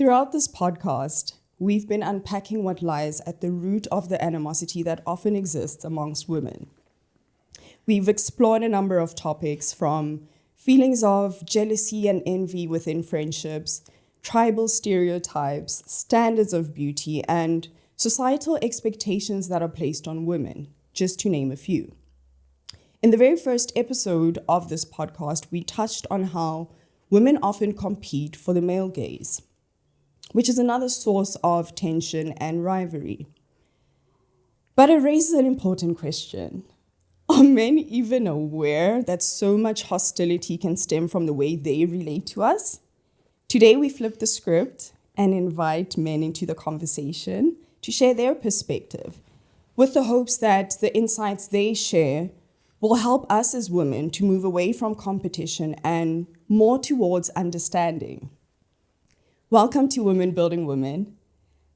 Throughout this podcast, we've been unpacking what lies at the root of the animosity that often exists amongst women. We've explored a number of topics from feelings of jealousy and envy within friendships, tribal stereotypes, standards of beauty, and societal expectations that are placed on women, just to name a few. In the very first episode of this podcast, we touched on how women often compete for the male gaze, which is another source of tension and rivalry. But it raises an important question. Are men even aware that so much hostility can stem from the way they relate to us? Today, we flip the script and invite men into the conversation to share their perspective, with the hopes that the insights they share will help us as women to move away from competition and more towards understanding. Welcome to Women Building Women,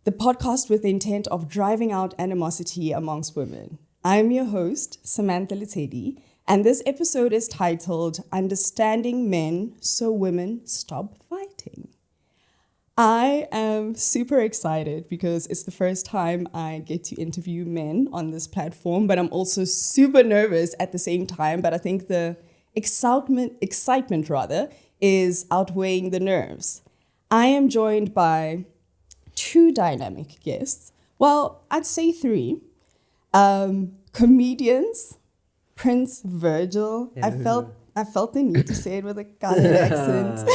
the podcast with the intent of driving out animosity amongst women. I'm your host, Samantha Letshedi, and this episode is titled Understanding Men So Women Stop Fighting. I am super excited because it's the first time I get to interview men on this platform, but I'm also super nervous at the same time. But I think the excitement is outweighing the nerves. I am joined by two dynamic guests. Well, I'd say three. Comedians, Prins Virgil. Yeah. I felt the need to say it with a Ghana accent.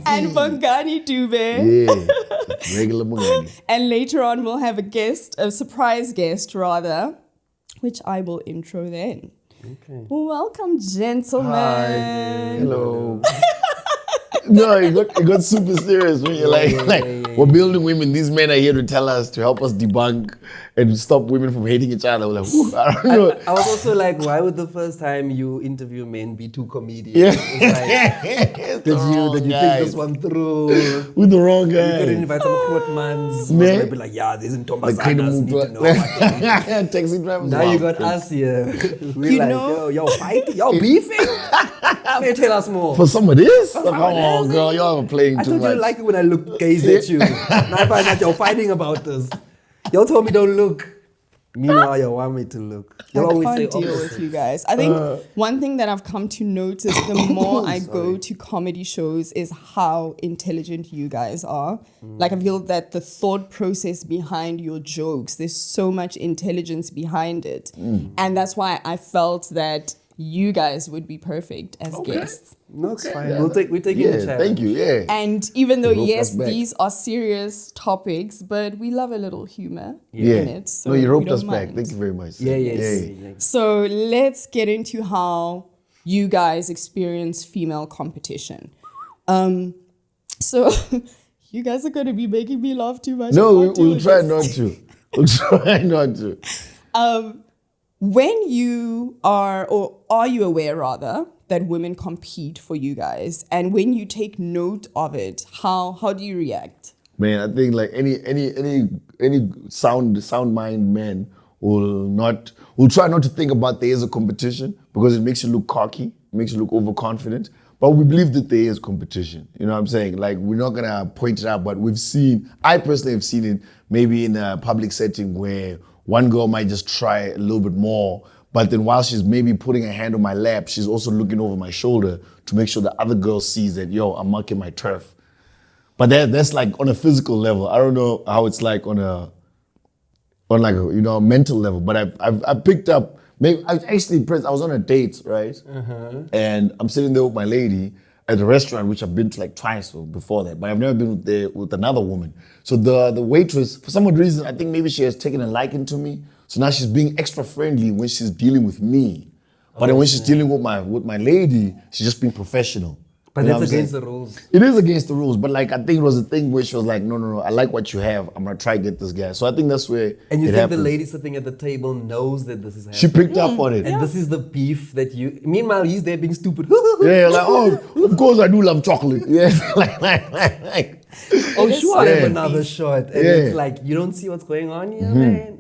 And Bongani Dube. Yeah, regular Bongani. And later on, we'll have a surprise guest rather, which I will intro then. Okay. Welcome, gentlemen. Hi. Hello. No, it got super serious when you're we're building women. These men are here to tell us, to help us debunk and stop women from hating each other. We're like, I don't know. I was also like, why would the first time you interview men be two comedians? Yeah. Did you think this one through? With the wrong guy. You couldn't invite some Quotmans. They'd be like, yeah, these are Thomasanas, need to know. Taxi drivers. Now you got us here. We're yo, fighting? Y'all beefing? May tell us more. For some of this? Come on, girl, y'all are playing too much. I told you like it when I gaze at you. Now I find out you're fighting about this. Y'all told me don't look. Meanwhile, you want me to look. I can't deal with you guys. I think one thing that I've come to notice the more I go to comedy shows is how intelligent you guys are. Like I feel that the thought process behind your jokes, there's so much intelligence behind it. And that's why I felt that you guys would be perfect as guests. No, it's fine. We'll take the challenge. Thank you, yeah. And even though, yes, these are serious topics, but we love a little humor in it. So you roped us back. Thank you very much. Yeah. So let's get into how you guys experience female competition. So you guys are going to be making me laugh too much. No, we'll try not to. We'll try not to. When you are, or are you aware rather, that women compete for you guys? And when you take note of it, how do you react? Man, I think like any sound mind man will try not to think about there is a competition because it makes you look cocky, it makes you look overconfident. But we believe that there is competition. You know what I'm saying? Like we're not gonna point it out, but I personally have seen it maybe in a public setting where one girl might just try a little bit more, but then while she's maybe putting her hand on my lap, she's also looking over my shoulder to make sure the other girl sees that, yo, I'm marking my turf. But that's like on a physical level. I don't know how it's like on a mental level, but I picked up, I was on a date, right? And I'm sitting there with my lady at a restaurant, which I've been to like twice before that, but I've never been there with another woman. So the waitress, for some odd reason, I think maybe she has taken a liking to me. So now she's being extra friendly when she's dealing with me. But then when she's dealing with my lady, she's just being professional. But that's against the rules. It is against the rules, but like I think it was a thing where she was like, no, I like what you have. I'm gonna try to get this guy. So I think that's where And you it think happens. the lady sitting at the table knows that this is happening? She picked up on it. And this is the beef that you... Meanwhile, he's there being stupid. Yeah, like, oh, of course I do love chocolate. Yeah, like. Oh, sure, I have another shot. And it's like, you don't see what's going on here, man?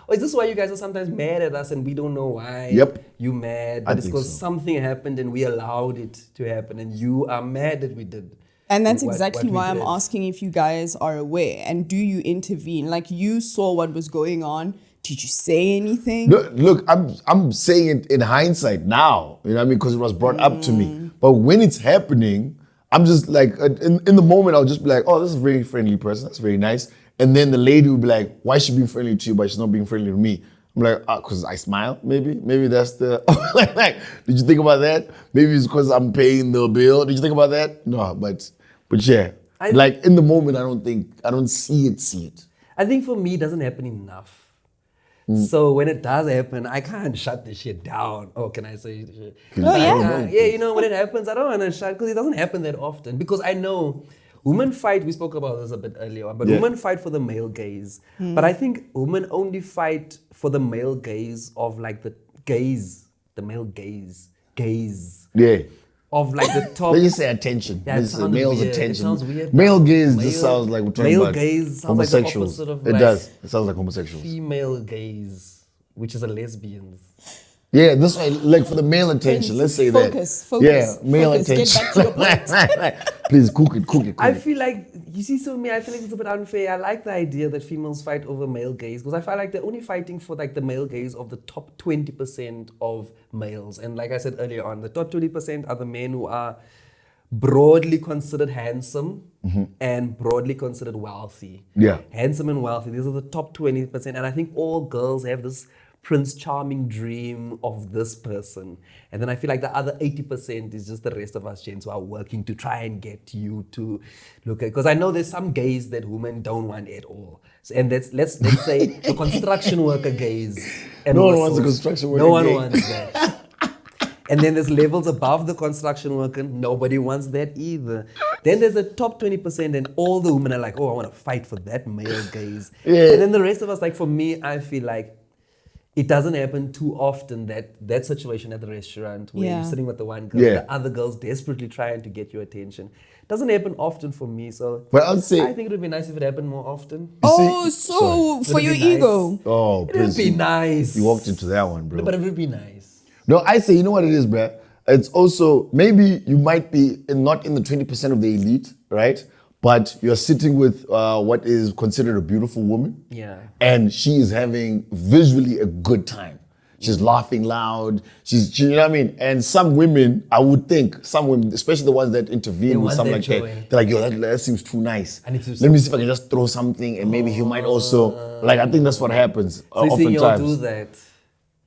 Is this why you guys are sometimes mad at us and we don't know why? Yep. You mad, but it's because something happened and we allowed it to happen and you are mad that we did. And that's what exactly we why I'm did. asking if you guys are aware and do you intervene? Like you saw what was going on. Did you say anything? Look, I'm saying it in hindsight now, you know what I mean? Because it was brought up to me. But when it's happening, I'm just like, in the moment, I'll just be like, oh, this is a very friendly person. That's very nice. And then the lady will be like, why is she being friendly to you, but she's not being friendly to me? I'm like, because I smile, maybe? Maybe that's the, like, did you think about that? Maybe it's because I'm paying the bill. Did you think about that? No, but yeah. Like, in the moment, I don't see it. I think for me, it doesn't happen enough. So when it does happen, I can't shut the shit down. Oh, can I say shit? Oh, yeah. Yeah, you know, when it happens, I don't want to shut because it doesn't happen that often. Because I know women fight, we spoke about this a bit earlier on, but women fight for the male gaze. But I think women only fight for the male gaze of like the male gaze. Yeah. Of like the top. Let's just say attention. Yeah, it Let's say sounds male's weird. attention. It sounds weird. Male gaze just sounds like we're talking male about gaze sounds like the homosexuals. opposite of It like does. It sounds like homosexuals. female gaze, which is a lesbian. Yeah, this way, like for the male attention, let's say Focus. Yeah, male Focus. attention. Get back to your point. Please cook it. I feel like, you see, so me, I feel like it's a bit unfair. I like the idea that females fight over male gaze because I feel like they're only fighting for like the male gaze of the top 20% of males. And like I said earlier on, the top 20% are the men who are broadly considered handsome and broadly considered wealthy. Yeah. Handsome and wealthy, these are the top 20%. And I think all girls have this Prince Charming dream of this person. And then I feel like the other 80% is just the rest of us gents who are working to try and get you to look at, because I know there's some gaze that women don't want at all. So, and let's say the construction worker gaze. And No one wants a construction worker No one gaze. wants that. And then there's levels above the construction worker. Nobody wants that either. Then there's the top 20% and all the women are like, oh, I want to fight for that male gaze. Yeah. And then the rest of us, like for me, I feel like it doesn't happen too often, that situation at the restaurant where you're sitting with the one girl, the other girl's desperately trying to get your attention. Doesn't happen often for me, so But I'll say, I think it would be nice if it happened more often. Oh, so for Would it your be nice? ego. oh, It would Prince, be nice. you walked into that one, bro. But it would be nice. No, I say, you know what it is, bruh? It's also, maybe you might be not in the 20% of the elite, right? But you're sitting with what is considered a beautiful woman. Yeah. And she is having visually a good time. She's laughing loud. You know what I mean? And some women, I would think, some women, especially the ones that intervene with want something that like joy. that, they're like, yo, that seems too nice. I need to Let me see if I can just throw something and maybe he might also, like, I think that's what happens So you think you'll oftentimes. do that?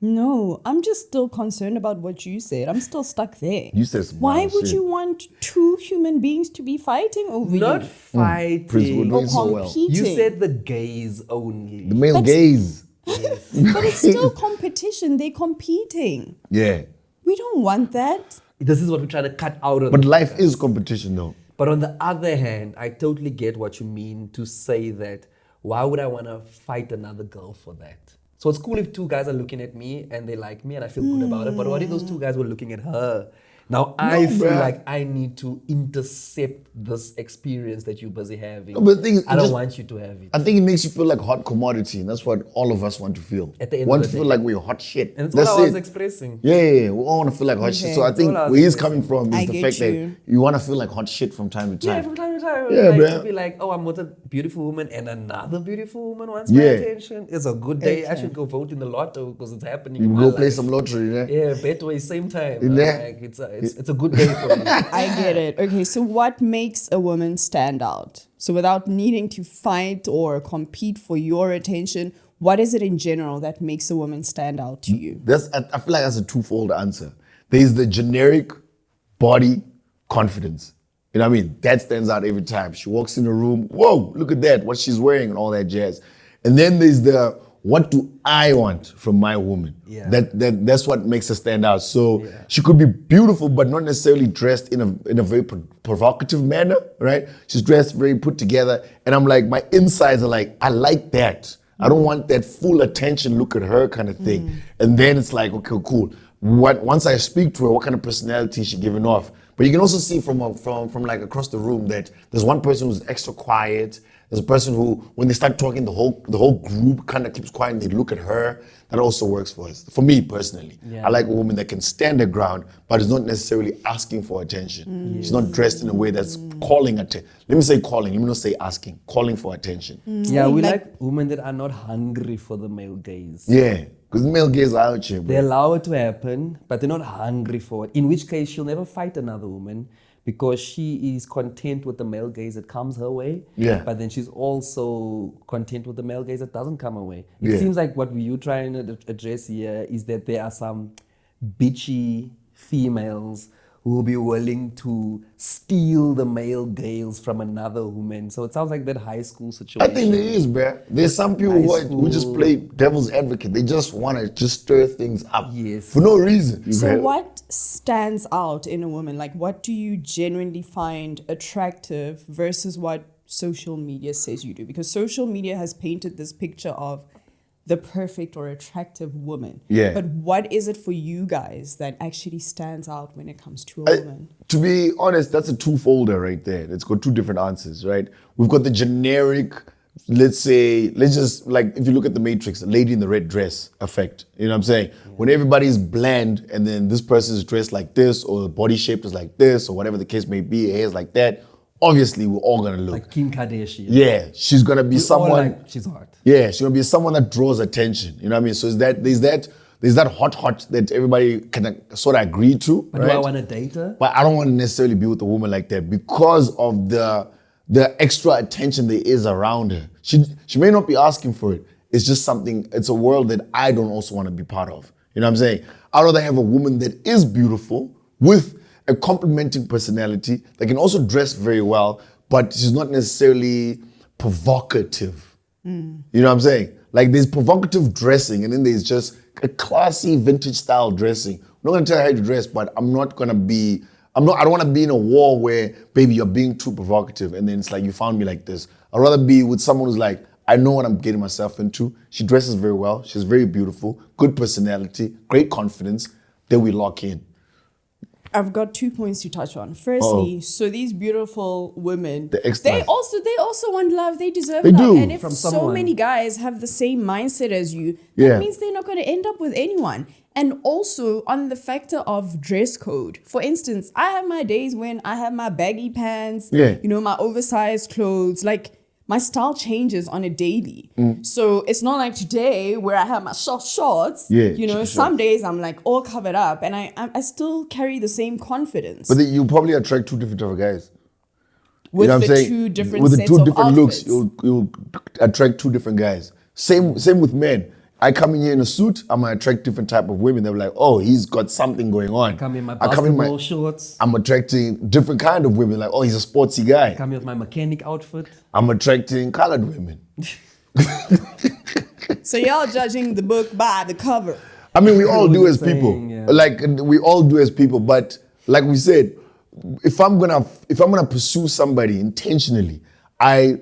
No, I'm just still concerned about what you said. I'm still stuck there. You said some Why wild would shit. you want two human beings to be fighting over Not you? fighting. Prince, we're Or doing so well. competing? You said the gaze only. The male gaze. But it's still competition. They're competing. Yeah. We don't want that. This is what we're trying to cut out of But the life is competition though. But on the other hand, I totally get what you mean to say that why would I want to fight another girl for that? So it's cool if two guys are looking at me and they like me and I feel good about it. But what if those two guys were looking at her? Now I feel bruh. like I need to intercept this experience that you're busy having. No, but the thing is, I it don't just- want you to have it. I think it makes you feel like hot commodity, and that's what all of us want to feel. At the end want of to the feel day. like we're hot shit. And it's That's all I was it. expressing. Yeah, we all want to feel like hot shit. Okay. So I think All I was where he's expressing. coming from is I the get fact you. that you want to feel like hot shit from time to Yeah, time. from time to time. Yeah, like, bruh. to be like, oh, I'm with a beautiful woman and another beautiful woman wants my Yeah. attention. It's a good day. I Okay. should go vote in the lotto because it's happening. You in go my play life. some lottery, yeah? Yeah, Betway, same time. Yeah. Like, it's a good day for me. I get it. Okay, so what makes a woman stand out? So without needing to fight or compete for your attention, what is it in general that makes a woman stand out to you? I feel like that's a twofold answer. There's the generic body confidence. You know what I mean? That stands out every time. She walks in a room, whoa, look at that, what she's wearing and all that jazz. And then there's the, what do I want from my woman? Yeah. That's what makes her stand out. So she could be beautiful, but not necessarily dressed in a very provocative manner, right? She's dressed very put together. And I'm like, my insides are like, I like that. I don't want that full attention, look at her kind of thing. And then it's like, okay, cool. Once I speak to her, what kind of personality is she giving off? But you can also see from like across the room that there's one person who's extra quiet. There's a person who, when they start talking, the whole group kind of keeps quiet and they look at her. That also works for us. For me personally, Yeah. I like a woman that can stand her ground, but is not necessarily asking for attention. She's not dressed in a way that's calling attention. Let me say calling. Let me not say asking. Calling for attention. Yeah, we Like- like women that are not hungry for the male gaze. Yeah, because male gays are out here, They bro. allow it to happen, but they're not hungry for it. In which case, she'll never fight another woman because she is content with the male gaze that comes her way. Yeah. But then she's also content with the male gaze that doesn't come her way. It Yeah. seems like what you trying to address here is that there are some bitchy females who will be willing to steal the male gaze from another woman. So it sounds like that high school I situation. think there is, bro. There's some people who just play devil's advocate. They just want to just stir things up. Yes. For no reason. So bro. what stands out in a woman? Like, what do you genuinely find attractive versus what social media says you do? Because social media has painted this picture of the perfect or attractive woman. Yeah. But what is it for you guys that actually stands out when it comes to a woman? To be honest, that's a two-folder right there. It's got two different answers, right? We've got the generic, let's just, like, if you look at the Matrix, the lady in the red dress effect. You know what I'm saying? When everybody's bland and then this person's dressed like this or the body shape is like this or whatever the case may be, hair's like that, obviously we're all gonna look. Like Kim Kardashian. Yeah, she's gonna be We all someone. like, she's hot. Yeah, she's gonna be someone that draws attention. You know what I mean? So there's that hot that everybody can sort of agree to. But right? do I want to date her? But I don't want to necessarily be with a woman like that because of the extra attention there is around her. She may not be asking for it. It's just something. It's a world that I don't also want to be part of. You know what I'm saying? I'd rather have a woman that is beautiful with a complementing personality that can also dress very well, but she's not necessarily provocative. You know what I'm saying? Like there's provocative dressing and then there's just a classy vintage style dressing. I'm not gonna tell you how to dress, but I don't want to be in a war where, baby, you're being too provocative and then it's like you found me like this. I'd rather be with someone who's like, I know what I'm getting myself into. She dresses very well. She's very beautiful, good personality, great confidence. Then we lock in. I've got 2 points to touch on. Firstly, so these beautiful women, The they extras. also want love. They deserve They love. do. And if From so someone. many guys have the same mindset as you, that Yeah. means they're not going to end up with anyone. And also on the factor of dress code. For instance, I have my days when I have my baggy pants, Yeah. my oversized clothes, like my style changes on a daily. So it's not like today where I have my shorts. Yeah, Some shorts. days I'm like all covered up and I still carry the same confidence. But then you probably attract two different type of guys. With You know what the I'm saying? two different With the sets two of different looks, outfits. you'll attract two different guys. Same with men. I come in here in a suit, I'm gonna attract different type of women. They're like, oh, he's got something going on. Come in my I come in basketball shorts. I'm attracting different kind of women. Like, oh, he's a sportsy guy. Come here with my mechanic outfit. I'm attracting colored women. So y'all judging the book by the cover. I mean, we all what do you're as people. saying, yeah. Like we all do as people. But like we said, if I'm gonna pursue somebody intentionally, I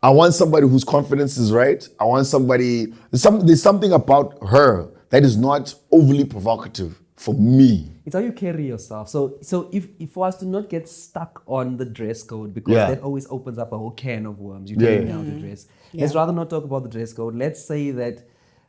want somebody whose confidence is right. I want somebody. There's something about her that is not overly provocative for me. It's how you carry yourself. So if for us to not get stuck on the dress code, because Yeah. that always opens up a whole can of worms. You Yeah. tell me how to dress. Let's rather not talk about the dress code. Let's say that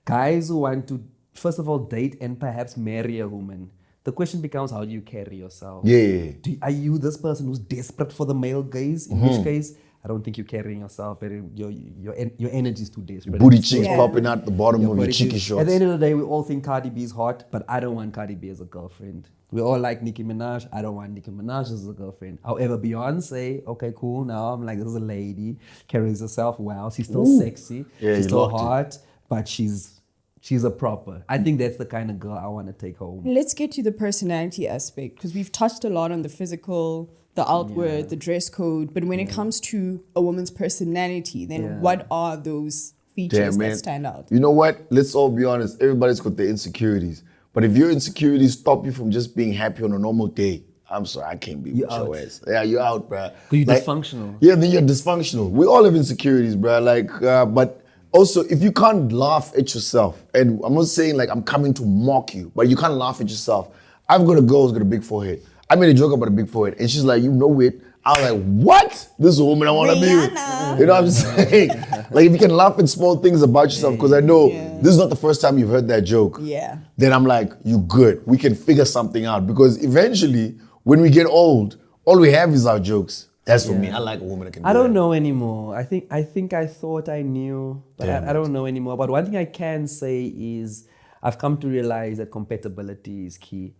guys who want to, first of all, date and perhaps marry a woman. The question becomes, how do you carry yourself? Yeah. Are you this person who's desperate for the male gaze? In which case, I don't think you're carrying yourself very. Your energy is too desperate. Booty cheeks Yeah. popping out the bottom of your Body cheeky cheeks. shorts. At the end of the day, we all think Cardi B is hot, but I don't want Cardi B as a girlfriend. We all like Nicki Minaj. I don't want Nicki Minaj as a girlfriend. However, Beyonce, okay, cool. Now I'm like, this is a lady, carries herself well. She's still sexy. Yeah, she's you still locked it. hot, but she's a proper. I think that's the kind of girl I want to take home. Let's get to the personality aspect because we've touched a lot on the physical, the outward, the dress code. But when it comes to a woman's personality, then what are those features that stand out? You know what? Let's all be honest. Everybody's got their insecurities. But if your insecurities stop you from just being happy on a normal day, I'm sorry, I can't be with your ass. Yeah, you're out, bruh. Because you're dysfunctional. Yeah, then you're dysfunctional. We all have insecurities, bruh. Like, but also, if you can't laugh at yourself, and I'm not saying like I'm coming to mock you, but you can't laugh at yourself. I've got a girl who's got a big forehead. I made a joke about a big forehead, and she's like, you know it. I was like, what? This is a woman I want to be with. You know what I'm saying? Like, if you can laugh at small things about yourself, because I know this is not the first time you've heard that joke. Yeah. Then I'm like, you good. We can figure something out. Because eventually, when we get old, all we have is our jokes. That's for me. I like a woman that can do I don't that. know anymore. I think I thought I knew, but I don't know anymore. But one thing I can say is I've come to realize that compatibility is key.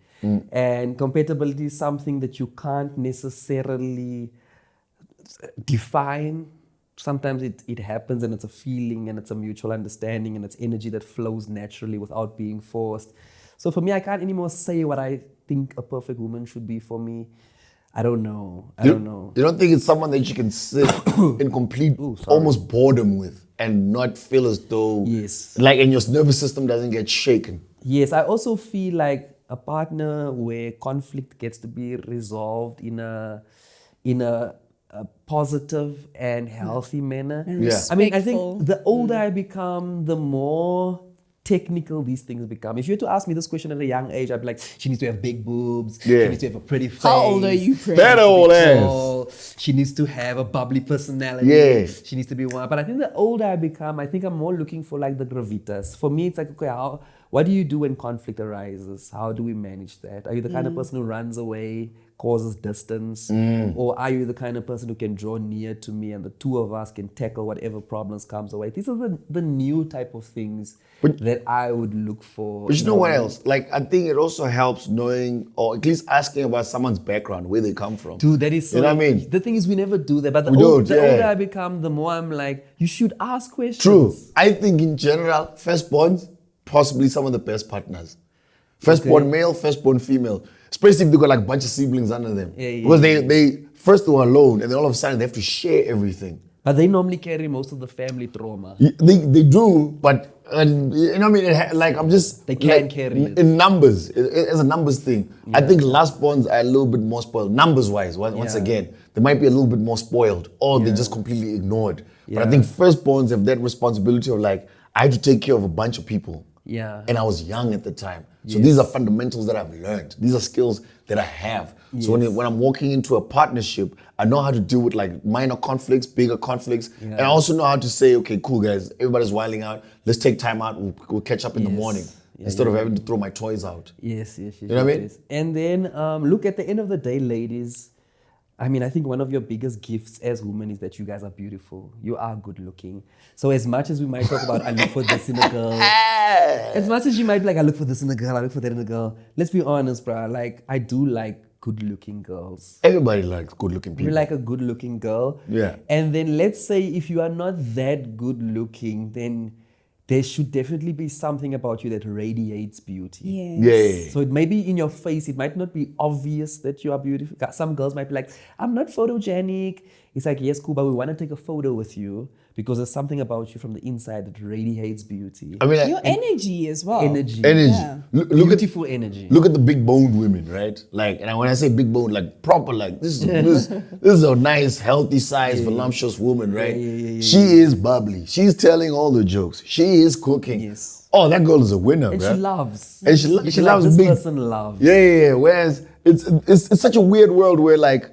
And compatibility is something that you can't necessarily define. Sometimes it happens and it's a feeling and it's a mutual understanding and it's energy that flows naturally without being forced. So for me, I can't anymore say what I think a perfect woman should be for me. I don't know. I don't know. You don't think it's someone that you can sit in complete, almost boredom with and not feel as though, like, and your nervous system doesn't get shaken? Yes, I also feel like a partner where conflict gets to be resolved in a positive and healthy manner. And I mean, I respectful. think the older I become, the more technical these things become. If you were to ask me this question at a young age, I'd be like, she needs to have big boobs, she needs to have a pretty face. How old are you, Prince? That old ass. Tall, she needs to have a bubbly personality. Yeah. She needs to be one. But I think the older I become, I think I'm more looking for like the gravitas. For me, it's like, okay, what do you do when conflict arises? How do we manage that? Are you the kind of person who runs away, causes distance? Or are you the kind of person who can draw near to me and the two of us can tackle whatever problems comes away? These are the new type of things that I would look for. But you know what else? Like, I think it also helps knowing, or at least asking about someone's background, where they come from. Dude, that is so... You know what I mean? The thing is, we never do that. But the We don't, older I become, the more I'm like, you should ask questions. True. I think in general, firstborns, possibly some of the best partners. Firstborn male, firstborn female. Especially if they got like a bunch of siblings under them. Because they first they were alone and then all of a sudden they have to share everything. But they normally carry most of the family trauma. They do, but you know what I mean? Like, I'm just... They can carry it. In numbers, it's a numbers thing. I think lastborns are a little bit more spoiled. Numbers-wise, once again, they might be a little bit more spoiled or they're just completely ignored. But I think firstborns have that responsibility of like, I had to take care of a bunch of people. Yeah. And I was young at the time. So these are fundamentals that I've learned. These are skills that I have. So when I'm walking into a partnership, I know how to deal with like minor conflicts, bigger conflicts. And I also know how to say, okay, cool guys, everybody's wilding out. Let's take time out. We'll catch up in the morning instead of having to throw my toys out. Yes. You know what I mean? And then look, at the end of the day, ladies, I mean, I think one of your biggest gifts as women is that you guys are beautiful. You are good looking. So as much as we might talk about, I look for this in a girl, as much as you might be like, I look for this in a girl, I look for that in a girl, let's be honest, bro. Like, I do like good looking girls. Everybody likes good looking people. You like a good looking girl. Yeah. And then let's say if you are not that good looking, then there should definitely be something about you that radiates beauty. Yeah. So it may be in your face. It might not be obvious that you are beautiful. Some girls might be like, I'm not photogenic. It's like, yes, cool, but we want to take a photo with you because there's something about you from the inside that radiates beauty. I mean, Your energy as well. Energy. Yeah. Look Beautiful energy. Look at the big boned women, right? Like, and when I say big bone, like proper, like this is a nice, healthy size, voluptuous woman, right? She is bubbly. She's telling all the jokes. She is cooking. Yes. Oh, that girl is a winner, And bro. she loves. And she loves this big. person loves. Yeah. Whereas it's such a weird world where like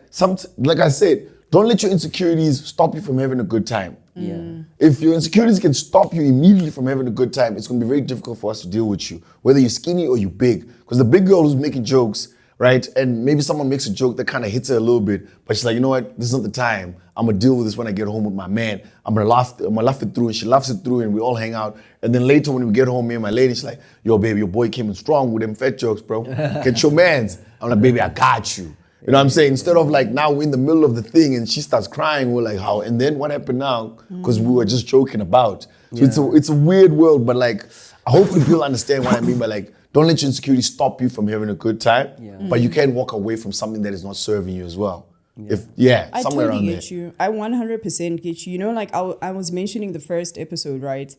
like I said, don't let your insecurities stop you from having a good time. Yeah. If your insecurities can stop you immediately from having a good time, it's going to be very difficult for us to deal with you, whether you're skinny or you're big. Because the big girl who's making jokes, right? And maybe someone makes a joke that kind of hits her a little bit, but she's like, you know what? This is not the time. I'm gonna deal with this when I get home with my man. I'm gonna laugh it through, and she laughs it through, and we all hang out. And then later when we get home, me and my lady, she's like, yo, baby, your boy came in strong with them fat jokes, bro. Get your mans. I'm like, baby, I got you. You know what I'm saying? Instead of like now we're in the middle of the thing and she starts crying, we're like, how? And then what happened now? Because we were just joking about. So it's a weird world, but like, hopefully people understand what I mean by like, don't let your insecurity stop you from having a good time, but you can walk away from something that is not serving you as well. I Somewhere totally around get there. you. I 100% get you. You know, like I was mentioning the first episode, right?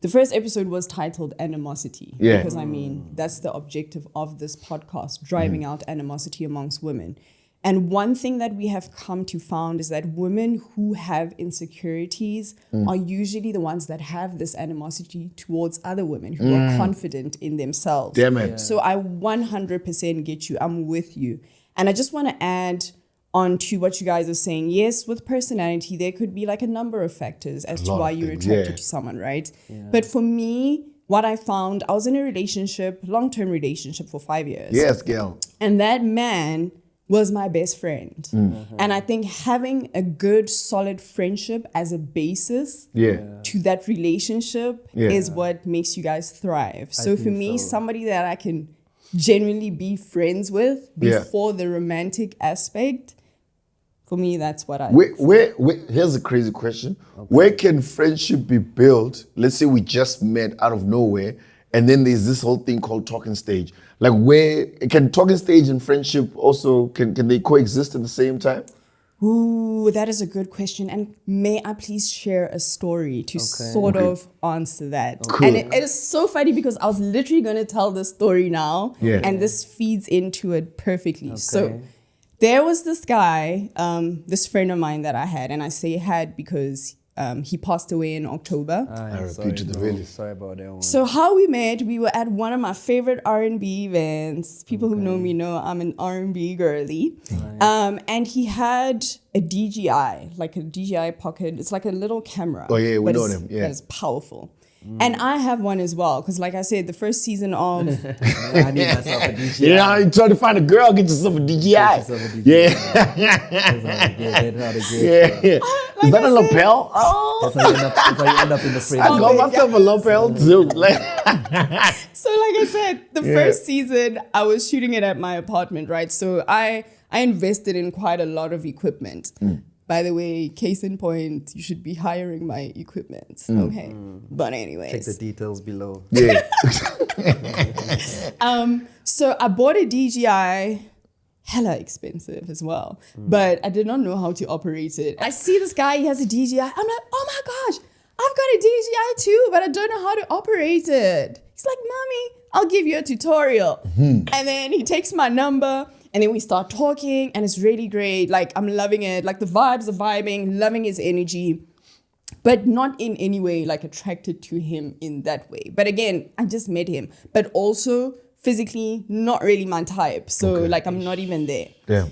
The first episode was titled Animosity. Yeah. Because I mean, that's the objective of this podcast, driving out animosity amongst women. And one thing that we have come to found is that women who have insecurities are usually the ones that have this animosity towards other women who are confident in themselves. Damn it. So I 100% get you. I'm with you. And I just want to add on to what you guys are saying. Yes, with personality, there could be like a number of factors as to lot why of you're things, attracted yeah. to someone, right? But for me, what I found, I was in a relationship, long-term relationship for 5 years. Yes, girl. And that man was my best friend. And I think having a good, solid friendship as a basis Yeah. to that relationship is what makes you guys thrive. So for think me, so. somebody that I can genuinely be friends with before the romantic aspect, for me, that's what I Where, here's a crazy question. Where can friendship be built? Let's say we just met out of nowhere, and then there's this whole thing called talking stage. Like, where can talking stage and friendship also, can they coexist at the same time? Ooh, that is a good question. And may I please share a story to sort of answer that? Cool. And it is so funny because I was literally going to tell this story now, and this feeds into it perfectly. So there was this guy, this friend of mine that I had, and I say had because he passed away in October. I repeat to the village. Sorry about that one. So how we met, we were at one of my favorite R&B events. People who know me know I'm an R&B girly. And he had a DJI, like a DJI pocket. It's like a little camera. Oh, yeah, we but know it's- them, yeah. That is powerful. And I have one as well. Because like I said, the first season of... I need myself a DJ. Yeah, you try to find a girl, get yourself a DJI. yourself a DJI. Yeah. Is that a lapel? Oh, That's how you end up in the I fridge. got myself a lapel too. Like, So like I said, the first season, I was shooting it at my apartment, right? So I invested in quite a lot of equipment. By the way, case in point, you should be hiring my equipment. Okay. But anyways. Check the details below. yeah. So I bought a DJI, hella expensive as well, but I did not know how to operate it. I see this guy, he has a DJI. I'm like, oh my gosh, I've got a DJI too, but I don't know how to operate it. He's like, mommy, I'll give you a tutorial. And then he takes my number and then we start talking and it's really great. Like, I'm loving it. Like, the vibes are vibing, loving his energy, but not in any way like attracted to him in that way. But again, I just met him, but also physically not really my type. So like, I'm not even there. Damn.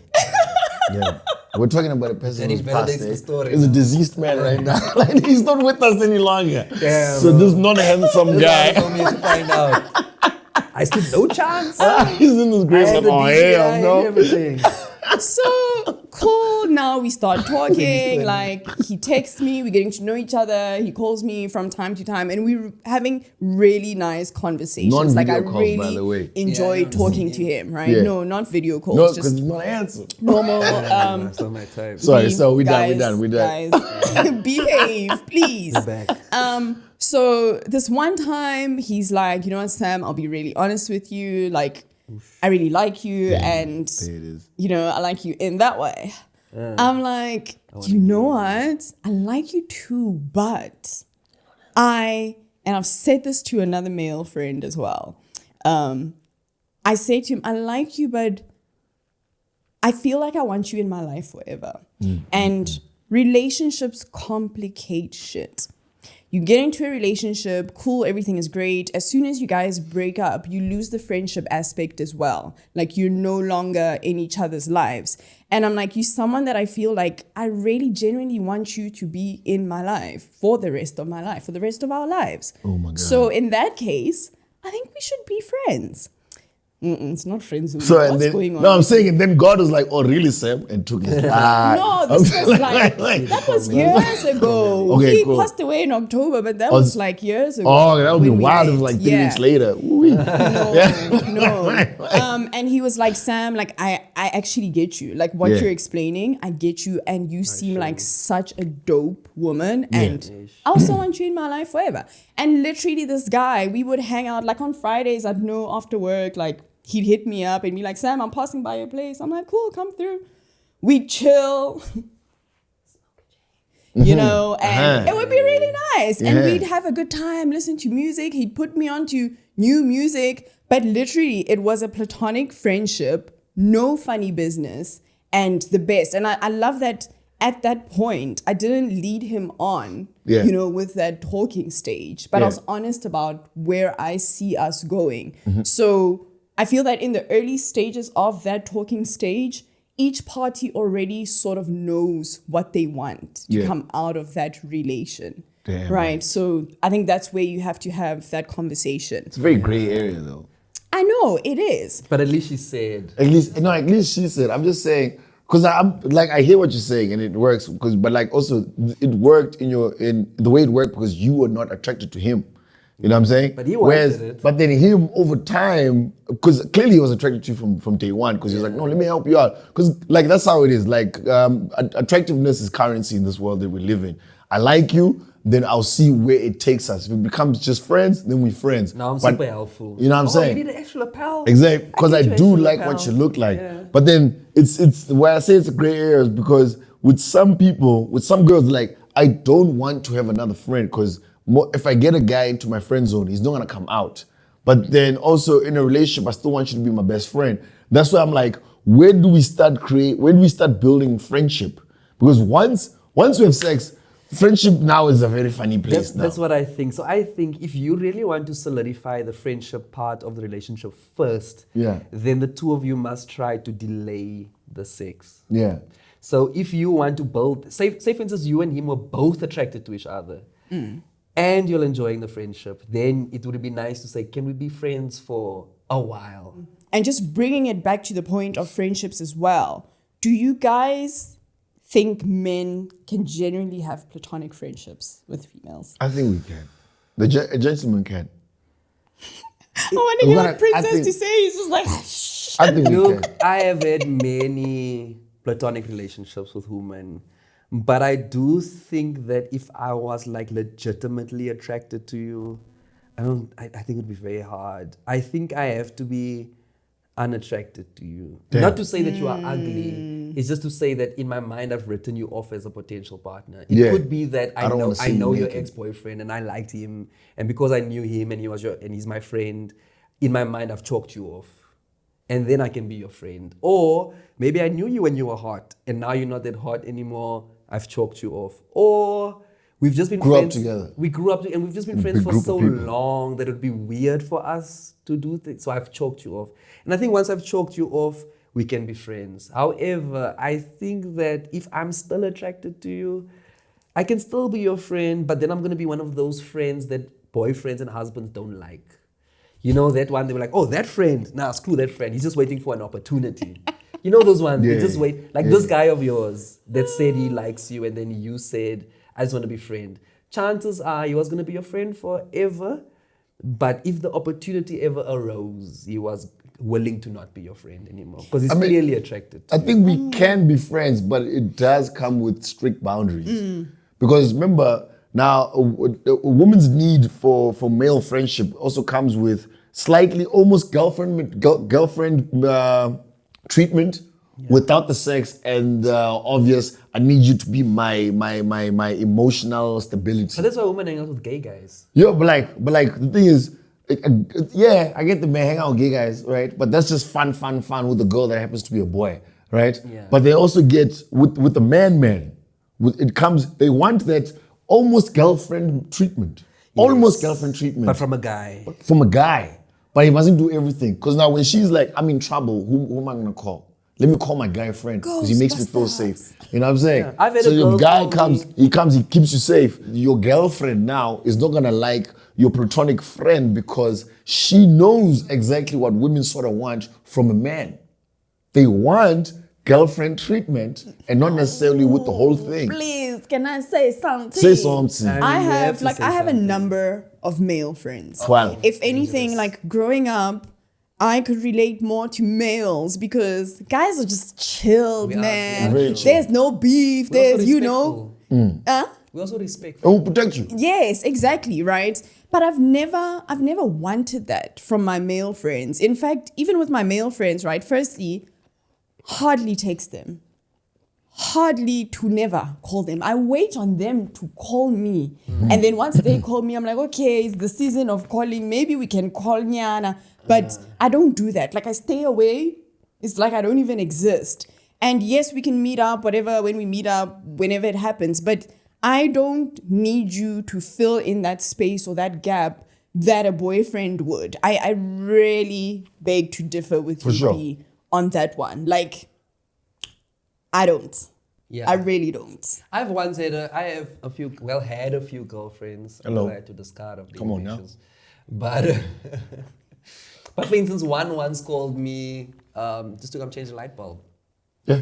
Yeah. We're talking about a person Then who's it passed. validates the story He's a now. deceased man right now. Like, he's not with us any longer. Damn, so bro. this non-handsome guy. Told me to find out. I stood no chance. He's in this grave like, oh hell no. Everything. So cool. Now we start talking. Like, he texts me, we're getting to know each other. He calls me from time to time, and we're having really nice conversations. Like, I Non-video calls, by the way. really enjoy Yeah, talking to him, right? Yeah. No, not video calls, No, because just he's not handsome. normal. That's not my type. Sorry, so we're done. Guys, behave, please. Back. So this one time he's like, you know what, Sam, I'll be really honest with you. Like, I really like you, and There it is. you know, I like you in that way. I'm like, you know what? I like you too, but and I've said this to another male friend as well. I say to him, I like you, but I feel like I want you in my life forever. And relationships complicate shit. You get into a relationship, cool, everything is great. As soon as you guys break up, you lose the friendship aspect as well. Like, you're no longer in each other's lives. And I'm like, you're someone that I feel like I really genuinely want you to be in my life for the rest of my life, for the rest of our lives. Oh my God. So in that case, I think we should be friends. It's not friends. So and What's then, going on? no, I'm saying, and then God was like, "Oh, really, Sam?" and took his life. No, this was like, that was years ago. Okay, He cool. passed away in October, but that was like years ago. Oh, that would be when we wild. It was met. like 3 Yeah. weeks later. Ooh-wee. No. And he was like, Sam, like, I actually get you. Like, what Yeah. you're explaining, I get you. And you seem like such a dope woman. And I also want you in my life forever. And literally this guy, we would hang out like on Fridays. I'd know after work, like, he'd hit me up and be like, Sam, I'm passing by your place. I'm like, cool, come through. We'd chill. You know, and it would be really nice. And we'd have a good time, listen to music. He'd put me onto new music. But literally, it was a platonic friendship, no funny business, and the best. And I love that at that point, I didn't lead him on, you know, with that talking stage. But I was honest about where I see us going. So I feel that in the early stages of that talking stage, each party already sort of knows what they want to come out of that relation. Damn, right? man. So I think that's where you have to have that conversation. It's a very gray area, though. I know, it is. But at least she said. At least she said. I'm just saying, because I'm like, I hear what you're saying and it works. But like also, it worked in the way it worked because you were not attracted to him. You know what I'm saying? But he wanted it. But then him over time, because clearly he was attracted to you from day one. Because he was like, no, let me help you out. Because like that's how it is. Like attractiveness is currency in this world that we live in. I like you, then I'll see where it takes us. If it becomes just friends, then we're friends. Now I'm super helpful. You know what I'm saying? You need an extra lapel. Exactly, because I get you do extra like lapel. what you look like. Yeah. But then it's why I say it's a gray area is because with some people, with some girls, like I don't want to have another friend because if I get a guy into my friend zone, he's not gonna come out. But then also in a relationship, I still want you to be my best friend. That's why I'm like, where do we start building friendship? Because once we have sex, friendship now is a very funny place. That's what I think. So I think if you really want to solidify the friendship part of the relationship first, then the two of you must try to delay the sex. Yeah. So if you want to build, say for instance, you and him were both attracted to each other and you're enjoying the friendship, then it would be nice to say, can we be friends for a while? And just bringing it back to the point of friendships as well. Do you guys think men can genuinely have platonic friendships with females? I think we can. A gentleman can. I want to hear what Princess to say. He's just like, shh. I think we Look, can. I have had many platonic relationships with women, but I do think that if I was like legitimately attracted to you, I think it would be very hard. I think I have to be unattracted to you. Damn. Not to say that you are ugly. It's just to say that in my mind I've written you off as a potential partner. It could be that I know your ex-boyfriend and I liked him, and because I knew him and he's my friend, in my mind I've chalked you off. And then I can be your friend. Or maybe I knew you when you were hot and now you're not that hot anymore. I've chalked you off. Or we've just been friends. Together. We grew up and we've just been friends for so long that it would be weird for us to do things. So I've chalked you off. And I think once I've chalked you off, we can be friends. However, I think that if I'm still attracted to you, I can still be your friend, but then I'm going to be one of those friends that boyfriends and husbands don't like. You know, that one, they were like, oh, that friend. Nah, screw that friend. He's just waiting for an opportunity. You know those ones? They just wait. Like this guy of yours that said he likes you and then you said, I just want to be friend. Chances are he was going to be your friend forever. But if the opportunity ever arose, he was willing to not be your friend anymore because he's clearly attracted to I think we can be friends, but it does come with strict boundaries. Because remember, now a woman's need for male friendship also comes with slightly almost girlfriend treatment without the sex and obvious, I need you to be my emotional stability. So that's why women hang out with gay guys. Yeah, but like the thing is, I get the man hang out with gay guys, right? But that's just fun with a girl that happens to be a boy, right? Yeah. But they also get with the man. They want that almost girlfriend treatment. Almost girlfriend treatment. But from a guy. From a guy. But he mustn't do everything. Because now when she's like, I'm in trouble, who am I gonna call? Let me call my guy friend because he makes me feel safe. You know what I'm saying? Yeah. I've had so a your girl guy call comes, he keeps you safe. Your girlfriend now is not gonna like your platonic friend because she knows exactly what women sort of want from a man. They want girlfriend treatment and not necessarily with the whole thing. Please, can I say something? Say something. I have a number of male friends. 12. If anything, like growing up, I could relate more to males because guys are just chilled, man. Very chill. There's no beef. There's, you know. We also respect. It will protect you. Yes, exactly, right? But I've never wanted that from my male friends. In fact, even with my male friends, right? Firstly, hardly text them. Hardly to never call them. I wait on them to call me. And then once they call me, I'm like, okay, it's the season of calling. Maybe we can call Nyana. But I don't do that. Like I stay away. It's like I don't even exist. And yes, we can meet up, whatever, when we meet up, whenever it happens. But I don't need you to fill in that space or that gap that a boyfriend would. I really beg to differ with For you, sure. B, on that one. Like, I don't. Yeah. I really don't. I have a few girlfriends. Hello. I had to discard of the Come on now. ambitions. But but for instance, one once called me just to come change the light bulb. Yeah.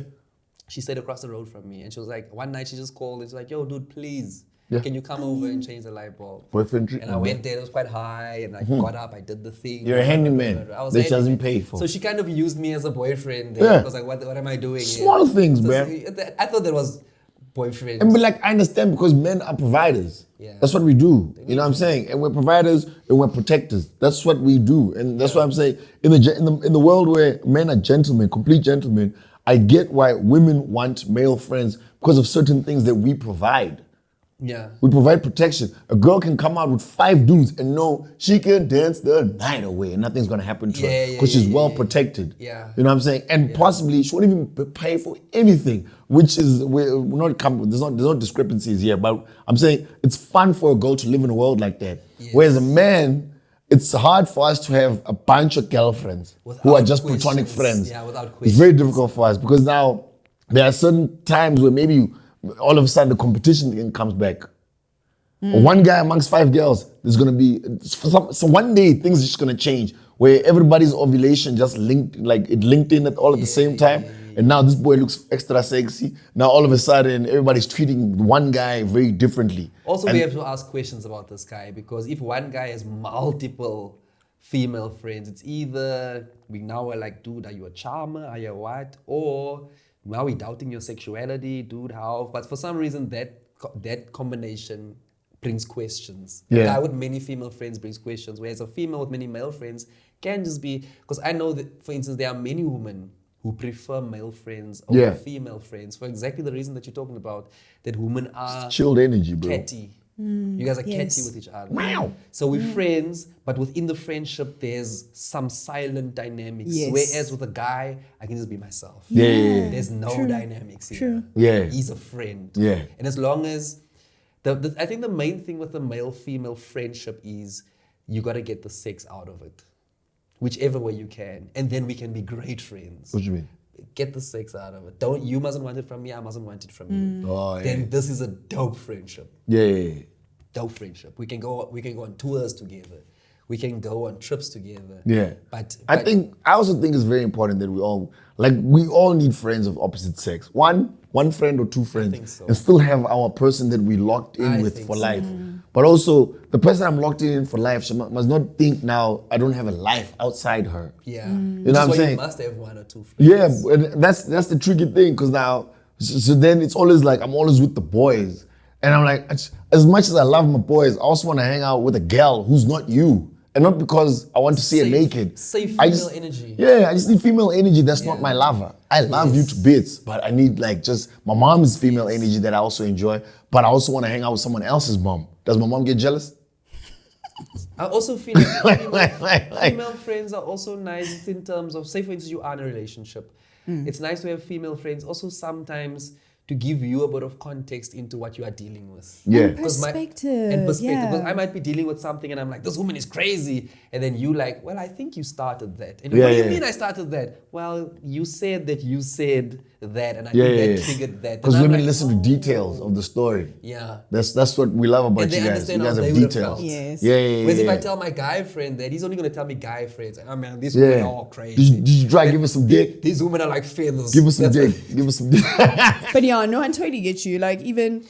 She stayed across the road from me, and she was like, one night she just called and she's like, yo, dude, please, Yeah. can you come over and change the light bulb? Boyfriend And I treatment. went there, it was quite high, and I got up, I did the thing. You're a handyman I was that she handyman. doesn't pay for. So she kind of used me as a boyfriend. Yeah. I was like, what am I doing here? Small things, So man. I thought that was boyfriend. And but like I understand because men are providers. Yeah. That's what we do. You know what I'm saying? And we're providers and we're protectors. That's what we do. And that's why I'm saying in the world where men are gentlemen, complete gentlemen, I get why women want male friends because of certain things that we provide. Yeah. We provide protection. A girl can come out with 5 dudes and know she can dance the night away and nothing's gonna happen to her because she's well protected. Yeah. You know what I'm saying? And possibly she won't even pay for anything, which is we're not there's no discrepancies here. But I'm saying it's fun for a girl to live in a world like that. Yes. Whereas a man, it's hard for us to have a bunch of girlfriends who are Without just platonic questions. friends. Yeah, without It's questions. very difficult for us because now there are certain times where maybe all of a sudden the competition thing comes back. One guy amongst 5 girls, there's gonna be so one day things are just gonna change where everybody's ovulation just linked in at all at the same time. And now this boy looks extra sexy. Now all of a sudden everybody's treating one guy very differently. Also, And- we have to ask questions about this guy because if one guy has multiple female friends, it's either we now are like, dude, are you a charmer? Are you a what? Or now we doubting your sexuality, dude, how? But for some reason, that combination brings questions. Yeah. A guy with many female friends brings questions, whereas a female with many male friends can just be, because I know that, for instance, there are many women who prefer male friends over Yeah. female friends for exactly the reason that you're talking about, that women are chilled energy, bro. catty. You guys are catty yes. with each other. Wow. So we're friends, but within the friendship, there's some silent dynamics. Yes. Whereas with a guy, I can just be myself. Yeah. There's no True. dynamics here. True. Yeah. He's a friend. Yeah. And as long as I think the main thing with the male-female friendship is you got to get the sex out of it, whichever way you can, and then we can be great friends. What do you mean? Get the sex out of it. You mustn't want it from me. I mustn't want it from you. Oh, yeah. Then this is a dope friendship. Yeah. Dope friendship. We can go on tours together. We can go on trips together. Yeah. But I also think it's very important that we all need friends of opposite sex. One friend or 2 friends, think so. and still have our person that we locked in I with think for so. life. But also, the person I'm locked in for life, she must not think now I don't have a life outside her. yeah. You know Which what I'm is why saying? You must have 1 or 2 friends. Yeah, but that's the tricky thing because now, so then it's always like I'm always with the boys, and I'm like, as much as I love my boys, I also want to hang out with a girl who's not you, and not because I want to see her naked. Safe I female just- energy. Yeah, I just need female energy. That's not Yeah. my lover. I love you to bits, but I need like just my mom's female energy that I also enjoy. But I also want to hang out with someone else's mom. Does my mom get jealous? I also feel like Like- female friends are also nice in terms of, say for instance, you are in a relationship. It's nice to have female friends also sometimes to give you a bit of context into what you are dealing with. Yeah. Because Perspective, Because yeah. I might be dealing with something and I'm like, this woman is crazy. And then you like, well, I think you started that. And Yeah, what do you yeah. mean I started that? Well, you said that you said that. And I Yeah, think yeah, that yeah. triggered that. Because And I'm women like, listen to oh. details of the story. Yeah. That's what we love about And you they guys. You understand guys how have they would have details. felt. Yes. Yeah. Whereas if I tell my guy friend that, he's only going to tell me guy friends. Oh man, these women Yeah. are all crazy. Did you try give us some dick? These women are like feathers. Give us some That's dick. Give us some dick. But yeah, no, I totally get you. Like, even,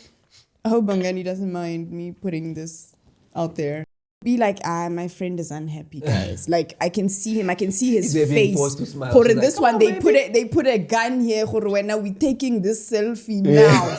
I hope Bongani doesn't mind me putting this out there. Be like, my friend is unhappy, guys. Like, I can see him. I can see his He's being face. forced to smile. For She's this like, one, "Come they on, they put a gun here. Now we're taking this selfie now.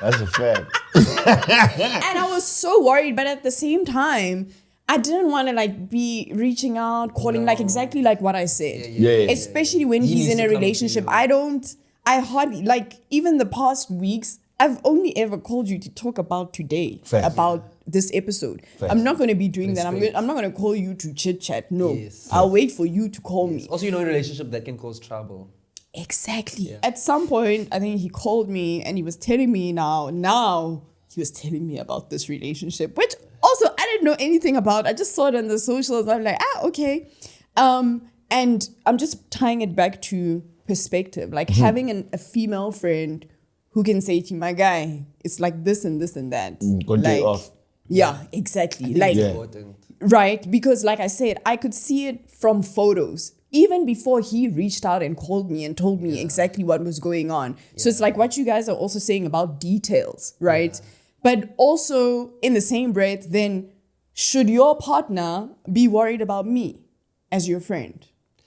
That's a fact. And I was so worried, but at the same time, I didn't want to like be reaching out, calling like exactly like what I said. Yeah. Especially when He he's needs in to a come to relationship. you. I hardly, like, even the past weeks, I've only ever called you to talk about today, Facts. about this episode. Facts. I'm not going to be doing that. Respect. I'm not going to call you to chit chat. No, Yes. I'll wait for you to call me. Also, in a relationship that can cause trouble. Exactly. Yeah. At some point, I think he called me and he was telling me now he was telling me about this relationship, which also I didn't didn't know anything about. I just saw it on the socials. I'm like, okay. And I'm just tying it back to perspective, like having a female friend who can say to you, my guy, it's like this and this and that. Go take off. Yeah, exactly. It's Like, important. right? Because like I said, I could see it from photos, even before he reached out and called me and told me exactly what was going on. So it's like what you guys are also saying about details, right? But also in the same breath, then should your partner be worried about me as your friend?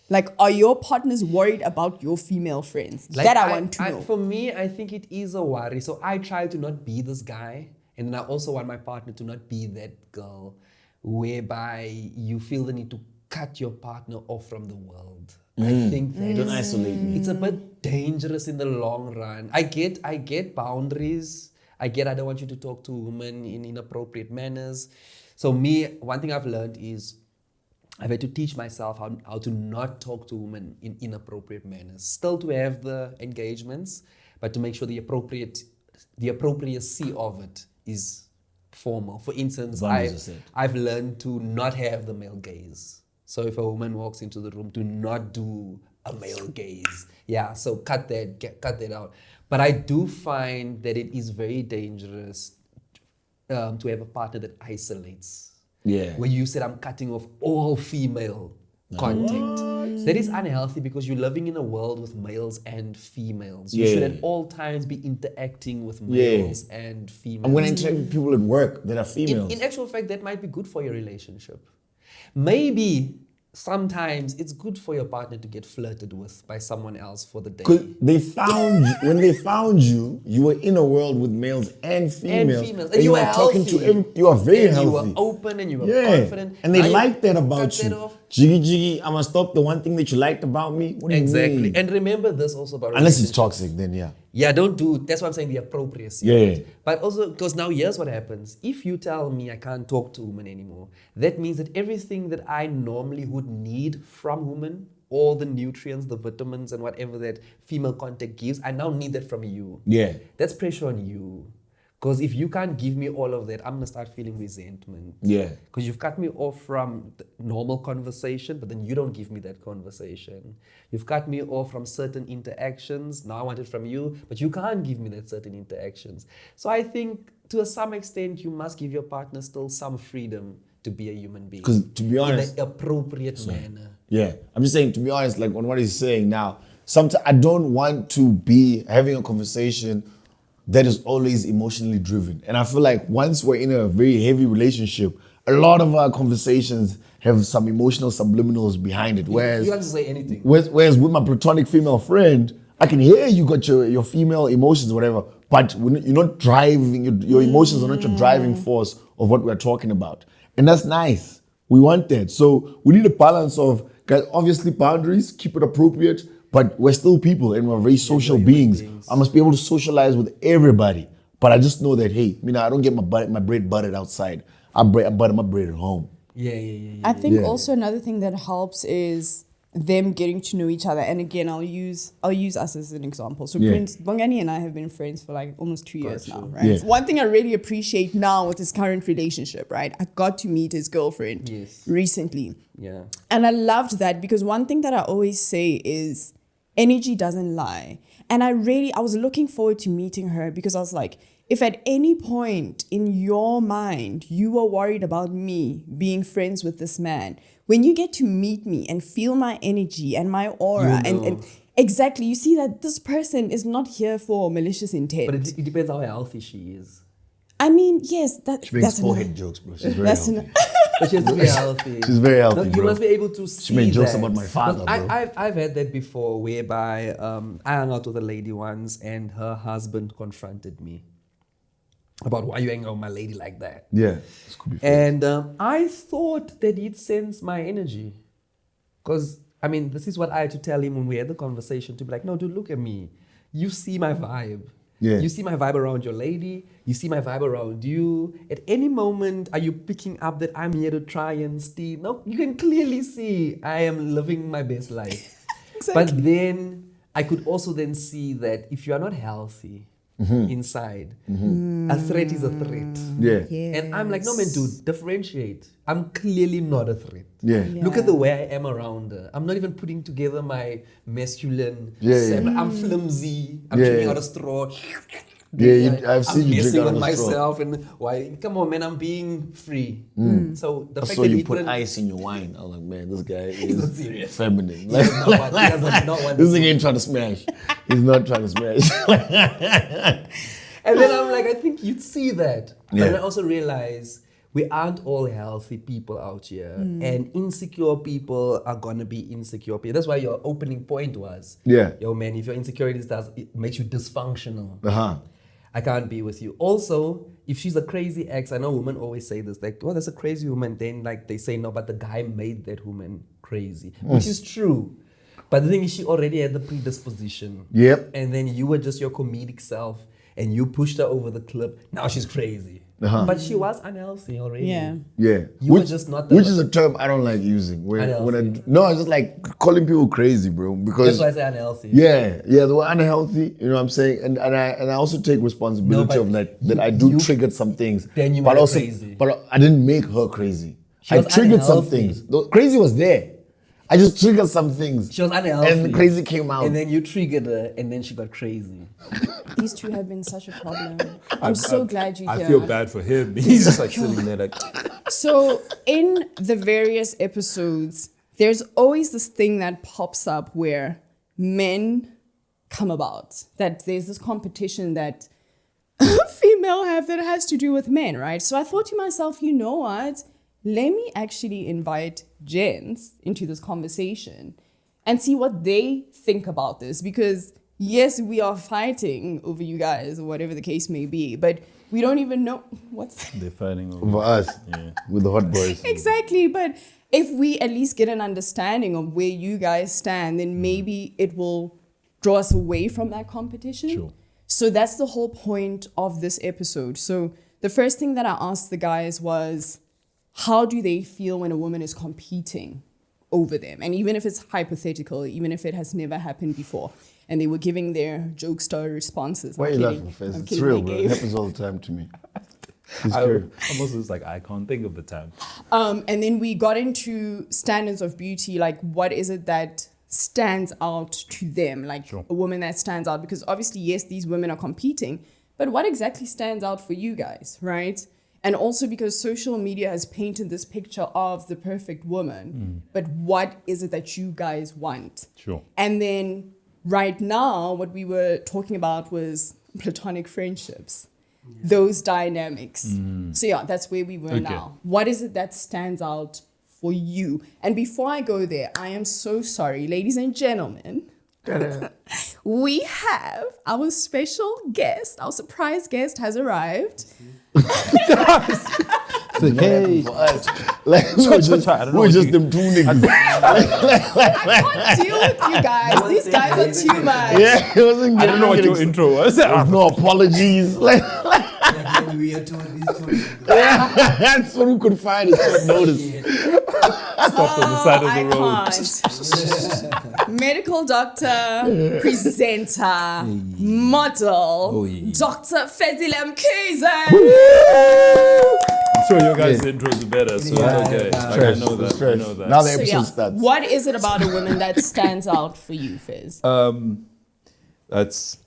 Like, are your partners worried about your female friends? Like, That I want to know. For me, I think it is a worry. So I try to not be this guy. And then I also want my partner to not be that girl whereby you feel the need to cut your partner off from the world. I think that Don't isolate me. it's a bit dangerous in the long run. I get boundaries. I don't want you to talk to women in inappropriate manners. So one thing I've learned is I've had to teach myself how to not talk to women in inappropriate manners. Still to have the engagements, but to make sure the appropriacy of it is formal. For instance, 100%. I've learned to not have the male gaze. So if a woman walks into the room, to not do a male gaze. Yeah, so cut that out. But I do find that it is very dangerous to have a partner that isolates. Yeah. Where you said, I'm cutting off all female contact. That is unhealthy because you're living in a world with males and females. You should at all times be interacting with males and females. I'm going to interact with people at work that are females. In actual fact, that might be good for your relationship. Maybe sometimes it's good for your partner to get flirted with by someone else for the day. Because when they found you, you were in a world with males and females. And you were talking healthy. to you are very and healthy. You were open and you were confident. And they Now like that cut about that you. off. Jiggy, I'm going to stop the one thing that you liked about me. What do you Exactly. mean? And remember this also about Unless it's relationships. toxic, then yeah. Yeah, don't do. That's why I'm saying the appropriacy. Yeah. But also, because now here's what happens. If you tell me I can't talk to women anymore, that means that everything that I normally would need from women, all the nutrients, the vitamins, and whatever that female contact gives, I now need that from you. Yeah. That's pressure on you. Because if you can't give me all of that, I'm going to start feeling resentment. Yeah. Because you've cut me off from the normal conversation, but then you don't give me that conversation. You've cut me off from certain interactions. Now I want it from you, but you can't give me that certain interactions. So I think to some extent, you must give your partner still some freedom to be a human being. Because to be honest, in an appropriate manner. yeah, I'm just saying, to be honest, like on what he's saying now, sometimes I don't want to be having a conversation that is always emotionally driven. And I feel like once we're in a very heavy relationship, a lot of our conversations have some emotional subliminals behind it. Whereas You don't have to say anything. Whereas with my platonic female friend, I can hear you got your female emotions, whatever, but you're not driving, your emotions are not your driving force of what we're talking about. And that's nice. We want that. So we need a balance of, guys, obviously boundaries, keep it appropriate, but we're still people and we're very social beings. I must be able to socialize with everybody. But I just know that, hey, I don't get my bread buttered outside. I butter my bread at home. Yeah. I think also another thing that helps is them getting to know each other. And again, I'll use us as an example. So Prince Bongani and I have been friends for like almost 2 years now, right? Yeah. One thing I really appreciate now with his current relationship, right? I got to meet his girlfriend recently. Yeah. And I loved that because one thing that I always say is energy doesn't lie. And I was looking forward to meeting her because I was like, if at any point in your mind you were worried about me being friends with this man, when you get to meet me and feel my energy and my aura, and exactly, you see that this person is not here for malicious intent. But it depends how healthy she is. I mean, yes, She makes forehead jokes, bro. She's very healthy. But she has to be healthy. She's very healthy, You bro. must be able to see She made jokes that. about my father, bro. I've had that before whereby I hung out with a lady once and her husband confronted me about why you hang out with my lady like that. Yeah. This could be And I thought that he'd sense my energy. Because, this is what I had to tell him when we had the conversation, to be like, no, dude, look at me. You see my vibe. Yeah. You see my vibe around your lady. You see my vibe around you. At any moment, are you picking up that I'm here to try and steal? No, you can clearly see I am living my best life. Exactly. But then I could also then see that if you are not healthy, inside. A threat is a threat. Yeah. And I'm like, no man, dude, differentiate. I'm clearly not a threat. Yeah. Look at the way I am around her. I'm not even putting together my masculine. Yeah. I'm flimsy. I'm Yeah. drinking out of straw. Yeah, I've seen I'm you drink guessing out on of a straw. myself and why? Come on, man, I'm being free. So the I fact saw that you he put couldn't- ice in your wine. I was like, man, this guy not is serious. feminine. He does not want- he does not want This to thing ain't trying to smash. He's not trying to smash. And then I'm like, I think you'd see that. Yeah. And I also realize we aren't all healthy people out here. And insecure people are gonna be insecure people. That's why your opening point was, Yeah. yo man, if your insecurities it makes you dysfunctional. Uh-huh. I can't be with you. Also, if she's a crazy ex, I know women always say this, like, well, that's a crazy woman. Then like they say no, but the guy made that woman crazy, which is true. But the thing is, she already had the predisposition. Yep. And then you were just your comedic self, and you pushed her over the cliff. Now she's crazy. Uh-huh. But she was unhealthy already. Yeah. Yeah. You were just not the- which is a term I don't like using. When I Unhealthy. no, it's just like calling people crazy, bro. Because That's why I say unhealthy. yeah, they were unhealthy. You know what I'm saying? And I also take responsibility No, of but that I do you- triggered some things. Then you but made her also, crazy. but I didn't make her crazy. She I was triggered some unhealthy. things. The crazy was there. I just triggered some things. She was unhealthy. And the crazy came out. And then you triggered her, and then she got crazy. These two have been such a problem. I'm so glad you're I here. feel bad for him. He's just like sitting there like, So, in the various episodes, there's always this thing that pops up where men come about. That there's this competition that female have that has to do with men, right? So I thought to myself, you know what? Let me actually invite gents into this conversation and see what they think about this. Because yes, we are fighting over you guys or whatever the case may be, but we don't even know what's they're fighting over. For us, Yeah. with the hot boys. exactly. But if we at least get an understanding of where you guys stand, then maybe it will draw us away from that competition. Sure. So that's the whole point of this episode. So the first thing that I asked the guys was, how do they feel when a woman is competing over them? And even if it's hypothetical, even if it has never happened before. And they were giving their jokester responses. Why are I'm you kidding. laughing, Fez? I'm It's kidding, real, I bro. It gave. happens all the time to me. It's I'm great. also just like, I can't think of the time. And then we got into standards of beauty, like what is it that stands out to them, like Sure. a woman that stands out, because obviously, yes, these women are competing, but what exactly stands out for you guys, right? And also because social media has painted this picture of the perfect woman, but what is it that you guys want? Sure. And then right now, what we were talking about was platonic friendships, those dynamics. So yeah, that's where we were Okay. now. What is it that stands out for you? And before I go there, I am so sorry, ladies and gentlemen. We have our special guest, our surprise guest has arrived. Hey, For us, like, we were just, I don't know we were what just you- them two niggas. I can't deal with you guys. These guys are too much. Yeah, it wasn't I don't know what your intro was. There's no apologies. Like, Like, we are told these two. that's what we could find is short notice. Stopped on the side of I the road. can't. Medical doctor, presenter, model, Oh, yeah. Dr. Fezile Mkhize. I'm sure your guys' intros are better, so Yeah, it's okay. yeah. Like, I know that. I know that. Now the So episode yeah, starts. what is it about a woman that stands out for you, Fez? That's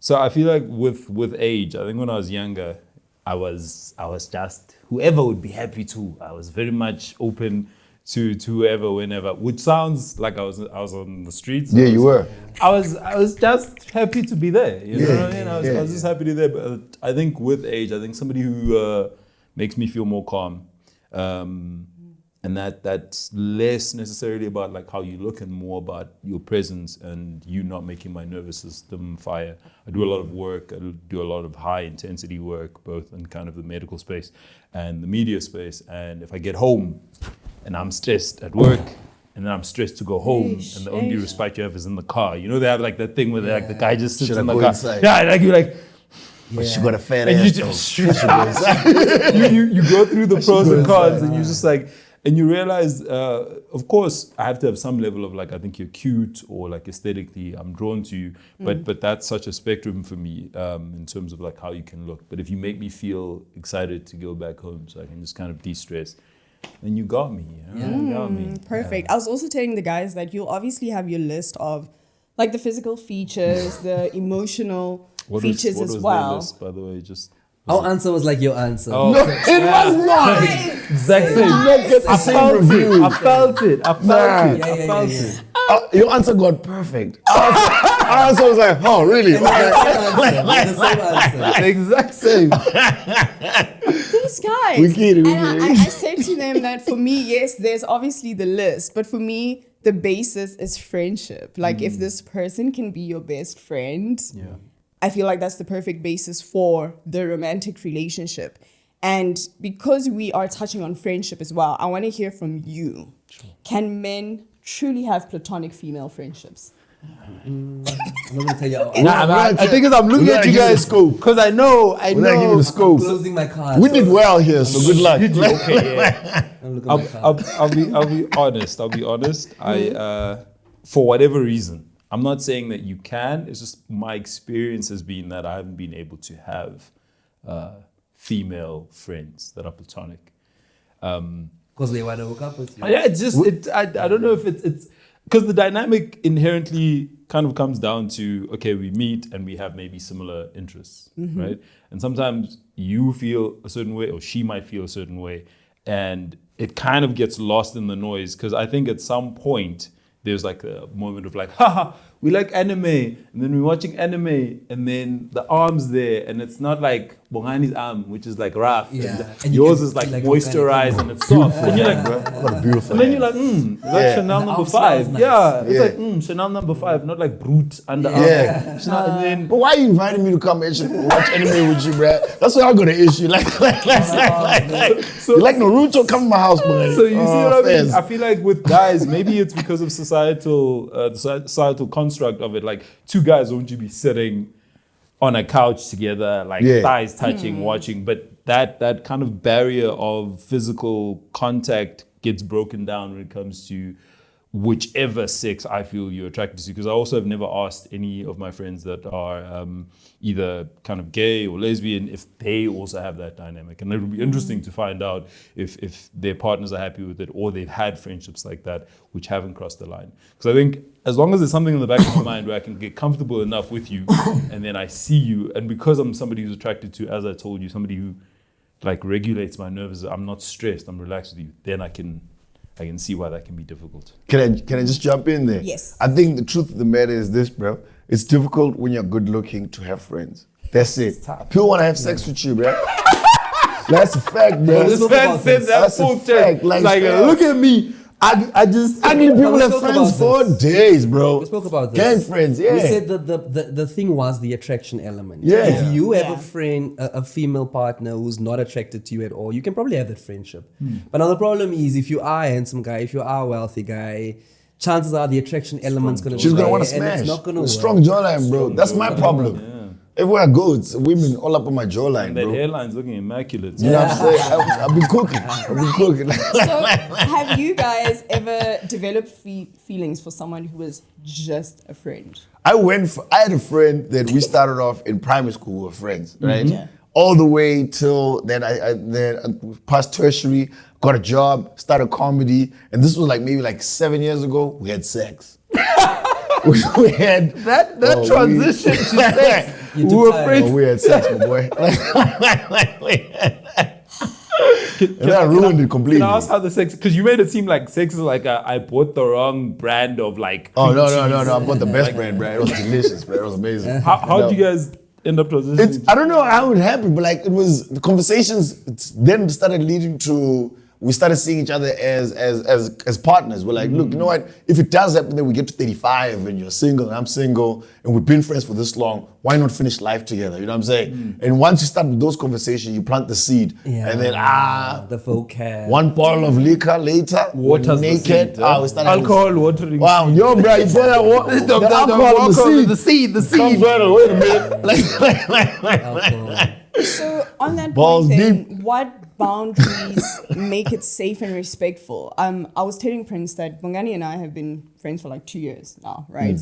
so I feel like with age, I think when I was younger, I was just whoever would be happy to. I was very much open to whoever, whenever. Which sounds like I was on the streets. Yeah, you were. I was just happy to be there. You know Yeah, what I mean? I yeah, was just happy to be there. But I think with age, I think somebody who makes me feel more calm. And that's less necessarily about like how you look and more about your presence and you not making my nervous system fire. I do a lot of work. I do a lot of high intensity work, both in kind of the medical space and the media space. And if I get home and I'm stressed at work and then I'm stressed to go home and the only respite you have is in the car. You know, they have like that thing where like the guy just sits Should I in the go car. inside? Yeah, like you're like, But she got a fat and you ass. just though. you go through the pros and cons and you just like, And you realize, of course, I have to have some level of like, I think you're cute or like aesthetically, I'm drawn to you. But that's such a spectrum for me in terms of like how you can look. But if you make me feel excited to go back home so I can just kind of de-stress, then you got me. You got me. Perfect. I was also telling the guys that you'll obviously have your list of like the physical features, the emotional features what as was well. their list, by the way, just... Our answer was like your answer. Oh. No, it was not. Exactly. Did not get the same review. I felt it. I felt it. Your answer got perfect. Our answer was like, oh, really? The same answer. The exact same. These guys. We get it, we and get it. I said to them that for me, yes, there's obviously the list, but for me, the basis is friendship. Like if this person can be your best friend, I feel like that's the perfect basis for the romantic relationship. And because we are touching on friendship as well, I want to hear from you. Sure. Can men truly have platonic female friendships? I'm not gonna tell you. I think as I'm looking at you guys, because I know. We're not giving the scope. Closing my cards. We did well here, so good luck. Okay, yeah. I'm looking at my cards. I'll be honest. I for whatever reason, I'm not saying that you can. It's just my experience has been that I haven't been able to have female friends that are platonic. Because they want to hook up with you. Yeah, it's just I don't know if it's because the dynamic inherently kind of comes down to, okay, we meet and we have maybe similar interests, right? And sometimes you feel a certain way or she might feel a certain way, and it kind of gets lost in the noise because I think at some point there's like a moment of like, haha, we like anime, and then we're watching anime, and then the arm's there, and it's not like Bongani's arm, which is like rough. Yeah. And yours is like moisturized and it's soft. And you're like, What a beautiful. and then you're like, is that Chanel number 5? nice. Yeah, it's Yeah. like, Chanel number 5, not like brute under Yeah. Chanel, and then But why are you inviting me to come and watch anime with you, bruh? That's what I'm gonna issue. Like, so, you like Naruto? Come to my house, man. so you see what I mean? Fez. I feel like with guys, maybe it's because of societal construct of it. Like two guys, won't you be sitting on a couch together, like thighs touching, watching? But that kind of barrier of physical contact gets broken down when it comes to whichever sex I feel you're attracted to. Because I also have never asked any of my friends that are either kind of gay or lesbian if they also have that dynamic. And it would be interesting to find out if their partners are happy with it or they've had friendships like that which haven't crossed the line. Because I think as long as there's something in the back of my mind where I can get comfortable enough with you and then I see you, and because I'm somebody who's attracted to, as I told you, somebody who like regulates my nerves, I'm not stressed, I'm relaxed with you, then I can see why that can be difficult. Can I just jump in there? Yes. I think the truth of the matter is this, bro. It's difficult when you're good looking to have friends. That's it. People want to have sex with you, bro. That's a fact, bro. This man said That's a fact. Like, Look at me. I just ugly people we have spoke friends about for days, bro. We spoke about this. Gang friends, yeah. We said that the thing was the attraction element. Yeah. If you have Yeah. a friend, a female partner who's not attracted to you at all, you can probably have that friendship. But now the problem is if you are a handsome guy, if you are a wealthy guy, chances are the attraction element's going to She's be gonna want there to and smash. it's not going to A work. strong jawline, bro. That's my problem. Everywhere I go, it's women all up on my jawline, That bro. hairline's looking immaculate. You know what I'm saying? I've been cooking. So have you guys ever developed feelings for someone who was just a friend? I had a friend that we started off in primary school, we were friends, right? Yeah. All the way till then I passed tertiary, got a job, started comedy, and this was like maybe like 7 years ago, we had sex. we had That Oh, transition to sex. You We took were time. friends. we had sex, my boy. And that ruined it completely. Can I ask how the sex? Because you made it seem like sex is like I bought the wrong brand of like. Oh, cream no, cheese. I bought the best brand, bro. It was delicious, bro. It was amazing. How did you guys end up transitioning? I don't know how it happened, but like it was the conversations then started leading to we started seeing each other as partners. We're like, look, you know what? If it does happen, then we get to 35 and you're single and I'm single and we've been friends for this long. Why not finish life together? You know what I'm saying? And once you start with those conversations, you plant the seed, and then the vocab. one bottle of liquor later, Water's we're the naked. seed, huh? We started Alcohol, watering. Wow, yo, bro, you put that water. The alcohol in the seed. The seed. Comes right. Wait a minute. Alcohol. So on that Balls point then, deep. what boundaries make it safe and respectful? I was telling Prince that Bongani and I have been friends for like 2 years now, right?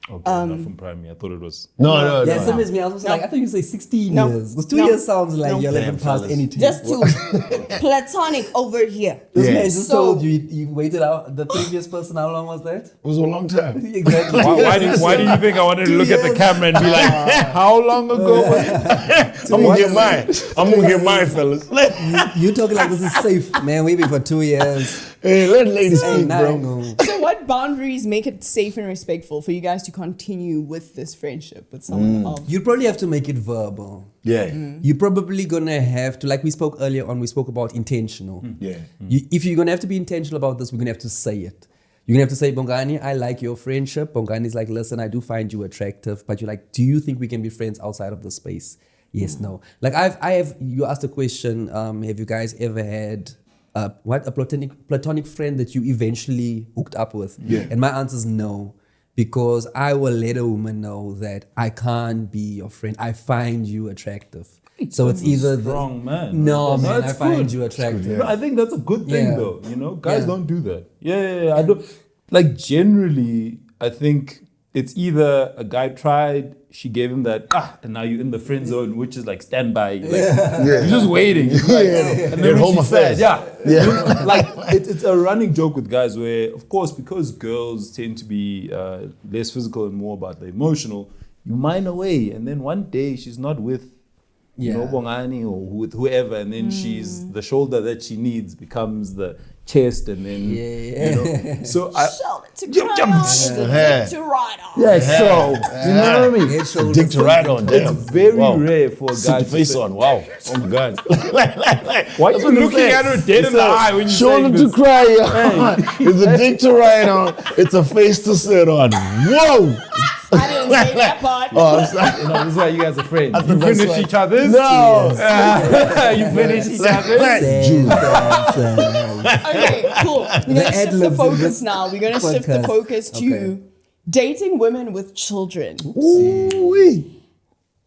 Okay, not from primary. I thought it was. No. Yeah, same as me. I was also like, I thought you say 16 No. years. Because 2 No. years sounds like No. you're living Damn, past fellas. anything. Just two. Platonic over here. This Yeah. man just So- told you waited out. The previous person, how long was that? It was a long time. Exactly. Why do you think I wanted to look at the camera and be like, how long ago was it? I'm gonna get mine. I'm gonna get mine, fellas. You talking like this is safe, man. We've been for 2 years. Hey, let ladies Hey, speak, nah, bro. no. So what boundaries make it safe and respectful for you guys to continue with this friendship with someone of You probably have to make it verbal. Yeah. You're probably gonna have to, like we spoke earlier on, we spoke about intentional. Yeah. If you're gonna have to be intentional about this, we're gonna have to say it. You're gonna have to say, Bongani, I like your friendship. Bongani's like, listen, I do find you attractive, but you're like, do you think we can be friends outside of the space? Yes, no. Like I have. You asked a question. Have you guys ever had a platonic friend that you eventually hooked up with? Yeah. And my answer is no. Because I will let a woman know that I can't be your friend. I find you attractive. So it's either Strong man. No, man, I That's find good. you attractive. Yeah. No, I think that's a good thing, Yeah. though. You know, guys Yeah. don't do that. Yeah. I don't. Like, generally, I think it's either a guy tried, she gave him that, and now you're in the friend zone, which is like standby. Like, You're just waiting. You're like, and At then when home she affairs. said, like, it's a running joke with guys where, of course, because girls tend to be less physical and more about the emotional, you mine away. And then one day she's not with Bongani or with whoever, and then she's the shoulder that she needs becomes the chest, and then you know. So I shoulder to Jump, cry jump. on, is a Yeah. dick to ride on. so you know what I mean. Head, shoulders, Dick to ride on, damn. It's very rare for a Sit guy the to face say, on. Wow. Oh my God. why are you looking at her dead in the eye when you say Shoulder to this? cry on. It's a dick to ride on. It's a face to sit on. Whoa. I didn't say that part. Oh, I'm sorry. You know, this is why you guys are friends. I You think that's finish why- each other's. No. You finish each other's. Okay, cool. We're gonna shift the ad-libs in focus this now. We're gonna shift the podcast. focus to Okay. dating women with children. Ooh-wee.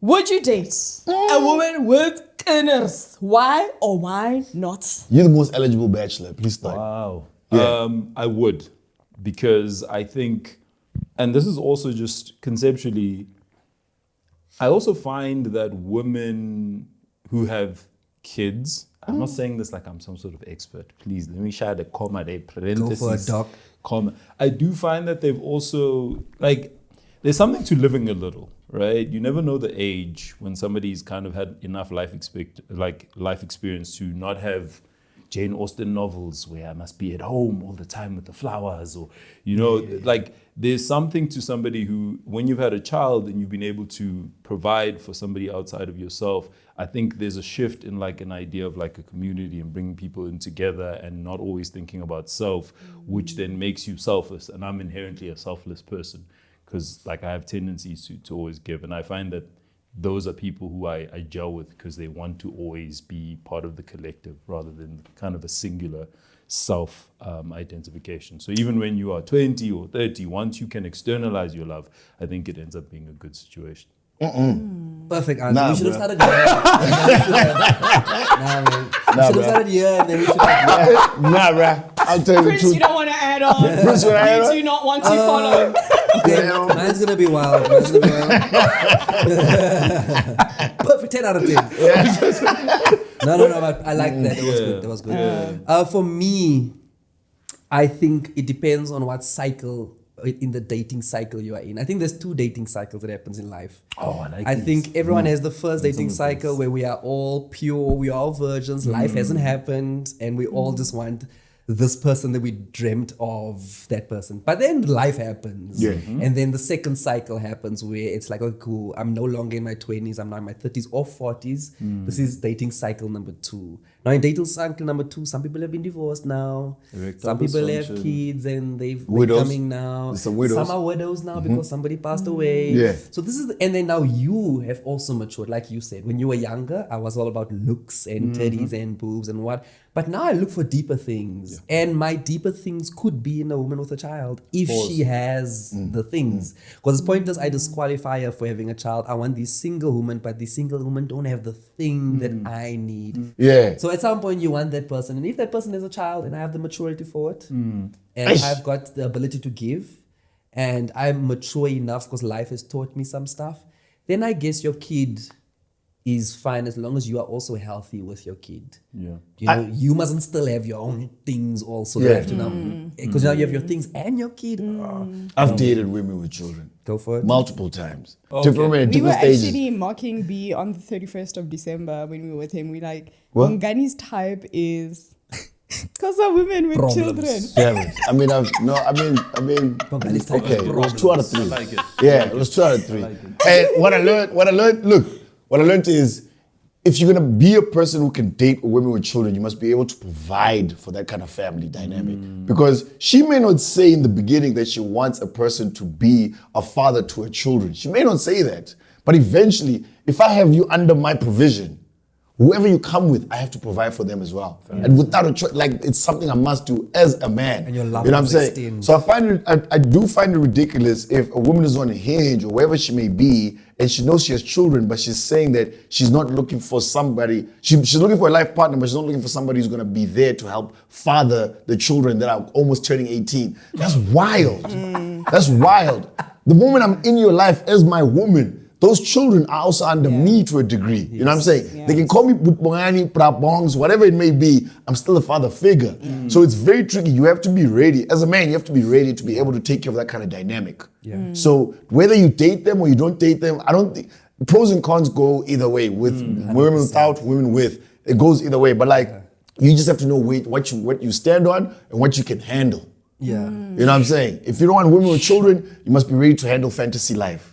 Would you date a woman with kinders? Why or why not? You're the most eligible bachelor. Please start. Wow. Yeah. I would, because I think, and this is also just conceptually, I also find that women who have kids, I'm not saying this like I'm some sort of expert. Please, let me share the comma there, parentheses. doc. Comma. I do find that they've also, like, there's something to living a little, right? You never know the age when somebody's kind of had enough life experience to not have Jane Austen novels where I must be at home all the time with the flowers, or, you know, like there's something to somebody who, when you've had a child and you've been able to provide for somebody outside of yourself, I think there's a shift in like an idea of like a community and bringing people in together and not always thinking about self, which then makes you selfless. And I'm inherently a selfless person because like I have tendencies to always give. And I find that those are people who I gel with because they want to always be part of the collective rather than kind of a singular self identification. So even when you are 20 or 30, once you can externalize your love, I think it ends up being a good situation. Perfect answer. Nah, we should have bro. started here. Nah, man. We should have bro. started here and then we should have. Nah, bruh. I'll tell you the Prince, truth. you don't want to add on. Prince, you wanna add You on? do not want to follow. Okay, mine's gonna be wild. Perfect 10 out of 10. No, but I like that. That was good. For me, I think it depends on what cycle in the dating cycle you are in. I think there's 2 dating cycles that happens in life. Oh, I like I these. think everyone has the first dating cycle where we are all pure, we are all virgins, life hasn't happened, and we all just want this person that we dreamt of, that person. But then life happens. Yeah. And then the second cycle happens where it's like, oh, cool, I'm no longer in my 20s, I'm now in my 30s or 40s. This is dating cycle number 2. Now in dating cycle number 2, some people have been divorced now. Erectile Some people have dysfunction. kids and they're Widows. coming now. There's some widows. Some are widows now because somebody passed away. Yeah. So this is, and then now you have also matured, like you said. When you were younger, I was all about looks and titties and boobs and what. But now I look for deeper things. And my deeper things could be in a woman with a child if she has the things. Because it's pointless I disqualify her for having a child. I want these single women, but these single women don't have the thing that I need. Yeah. So at some point you want that person. And if that person is a child and I have the maturity for it, and I've got the ability to give, and I'm mature enough because life has taught me some stuff, then I guess your kid is fine as long as you are also healthy with your kid. Yeah. You know, you mustn't still have your own things also. You have to now, because now you have your things and your kid. I've dated women with children. Go for it. Multiple times. Okay. We were actually mocking B on the 31st of December when we were with him. We like, Bongani's type is... Because of women with children. Damn it. I mean, okay, it was 2 out of 3. I like it. Yeah, it was 2 out of 3. And what I learned is, if you're gonna be a person who can date women with children, you must be able to provide for that kind of family dynamic. Because she may not say in the beginning that she wants a person to be a father to her children. She may not say that. But eventually, if I have you under my provision, whoever you come with, I have to provide for them as well. And without a choice, like, it's something I must do as a man. And your love you know what I'm saying? extends. So I do find it ridiculous if a woman is on a Hinge or wherever she may be, and she knows she has children, but she's saying that she's not looking for somebody, she's looking for a life partner, but she's not looking for somebody who's gonna be there to help father the children that are almost turning 18. That's wild. That's wild. The moment I'm in your life as my woman, those children are also under me to a degree. You know what I'm saying? Yes. They can call me Bongani, Prabongs, whatever it may be. I'm still a father figure. So it's very tricky. You have to be ready. As a man, you have to be ready to be able to take care of that kind of dynamic. So whether you date them or you don't date them, I don't think, pros and cons go either way. With women without, women with. It goes either way. But like, you just have to know what you stand on and what you can handle. Yeah. You know what I'm saying? If you don't want women with children, you must be ready to handle fantasy life.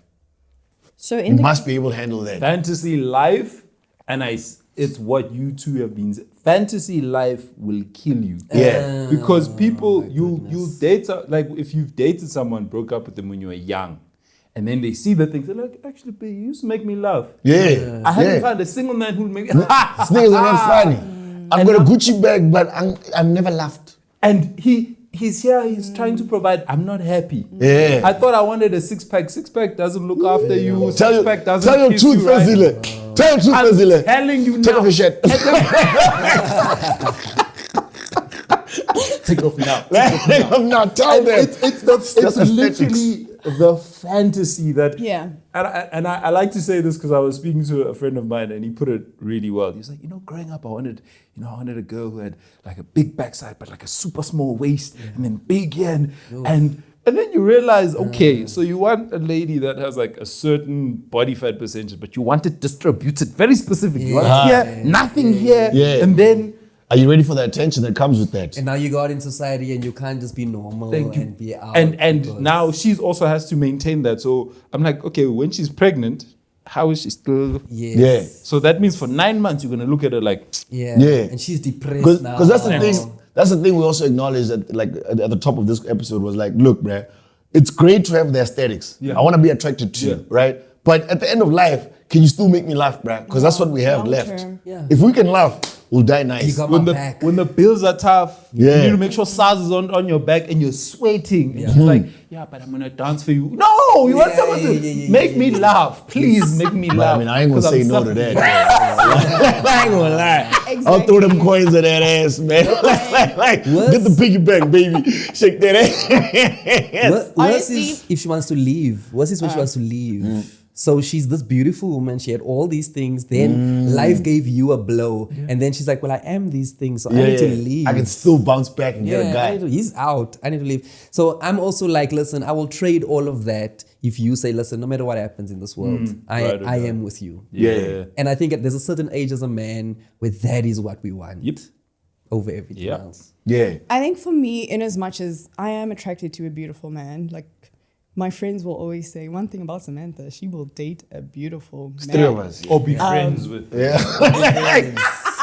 So You must be able to handle that. Fantasy life, and it's what you two have been. Fantasy life will kill you. Yeah. Because people, you'll date, like if you've dated someone, broke up with them when you were young, and then they see the things, they're like, actually, babe, you used to make me laugh. Yeah. I haven't found a single man who'll make me These niggas are not funny. I've got a Gucci bag, but I've never laughed. And he's here, he's trying to provide. I'm not happy. Yeah. I thought I wanted a six-pack. Six-pack doesn't look after you. Six-pack doesn't tell your kiss truth, you, right? Fezile. Tell your truth, I'm Fezile. telling you Take now. off your shirt. Take off now. Take off now. Tell them. It's literally the fantasy that. Yeah. And I like to say this because I was speaking to a friend of mine and he put it really well. He's like, growing up, I wanted a girl who had like a big backside but like a super small waist and then big here and then you realize, okay, so you want a lady that has like a certain body fat percentage, but you want it distributed very specific. You want here, nothing here, and then. Are you ready for the attention that comes with that? And now you go out in society and you can't just be normal and be out. And now she's also has to maintain that. So I'm like, okay, when she's pregnant, how is she still? Yes. Yeah. So that means for 9 months you're gonna look at her like, Yeah. And she's depressed now. Because that's the thing. That's the thing we also acknowledge that, like, at the top of this episode was like, look, bruh, it's great to have the aesthetics. Yeah. I want to be attracted to you, right? But at the end of life, can you still make me laugh, bruh? Because that's what we have Long left. term. Yeah. If we can laugh, we'll die nice. You got my when back. the bills are tough, Yeah. you need to make sure SARS is on your back and you're sweating. And she's like, yeah, but I'm gonna dance for you. No, you want someone to make me laugh. Please make me But, laugh. I mean, I ain't gonna 'Cause say I'm no to suffering. that. I ain't gonna lie. I'll throw them coins at that ass, man. like, get the piggy bank, baby. Shake that ass. Worse Honestly- is if she wants to leave. Worse is when she wants to leave. So she's this beautiful woman. She had all these things. Then life gave you a blow. And then she's like, well, I am these things. So I need to leave. I can still bounce back and get a guy. He's out. I need to leave. So I'm also like, listen, I will trade all of that if you say, listen, no matter what happens in this world, I am with you. Yeah. And I think there's a certain age as a man where that is what we want. Yep. Over everything else. Yeah. I think for me, in as much as I am attracted to a beautiful man, like my friends will always say one thing about Samantha, she will date a beautiful man. 3 of us. Or be friends with. Yeah.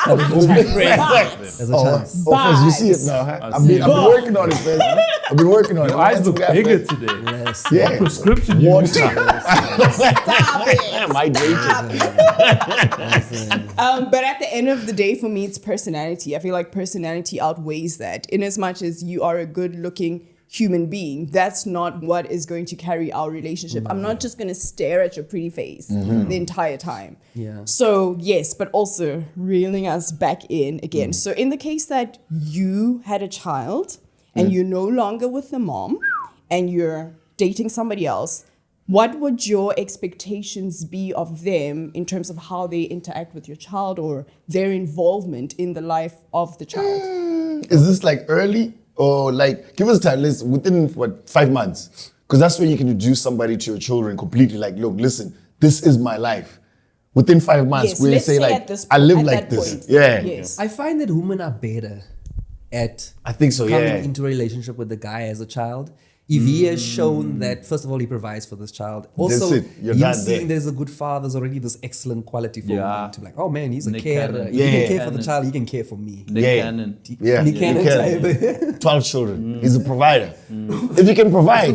There's a chance. Oh, Fez, you see it now, huh? I've been working on it, Fez. I've been working on it. Your eyes That's look what I bigger feel. today. Yes. Yeah. Prescription you Water. use. Stop it. My But at the end of the day, for me, it's personality. I feel like personality outweighs that. In as much as you are a good-looking human being, that's not what is going to carry our relationship. I'm not just going to stare at your pretty face the entire time. Yeah. So yes, but also reeling us back in again. So in the case that you had a child and you're no longer with the mom and you're dating somebody else, what would your expectations be of them in terms of how they interact with your child or their involvement in the life of the child? Is this like early or like, give us time, within what, 5 months? Because that's when you can introduce somebody to your children completely like, look, listen, this is my life. Within 5 months, Yes, we let's say say like, at this I live at like that this. point. Yeah. Yes. I find that women are better at I think so, coming yeah. into a relationship with the guy as a child. If he has shown that, first of all, he provides for this child. Also, it. You're him done seeing there. there's a good father is already this excellent quality for Yeah. women to be like, oh man, he's a Nick carer. Cannon. If he Yeah. can care for the Cannon. child, he can care for me. Nick Yeah. Cannon. Yeah. Nick Cannon type. 12 children. He's a provider. If you can provide,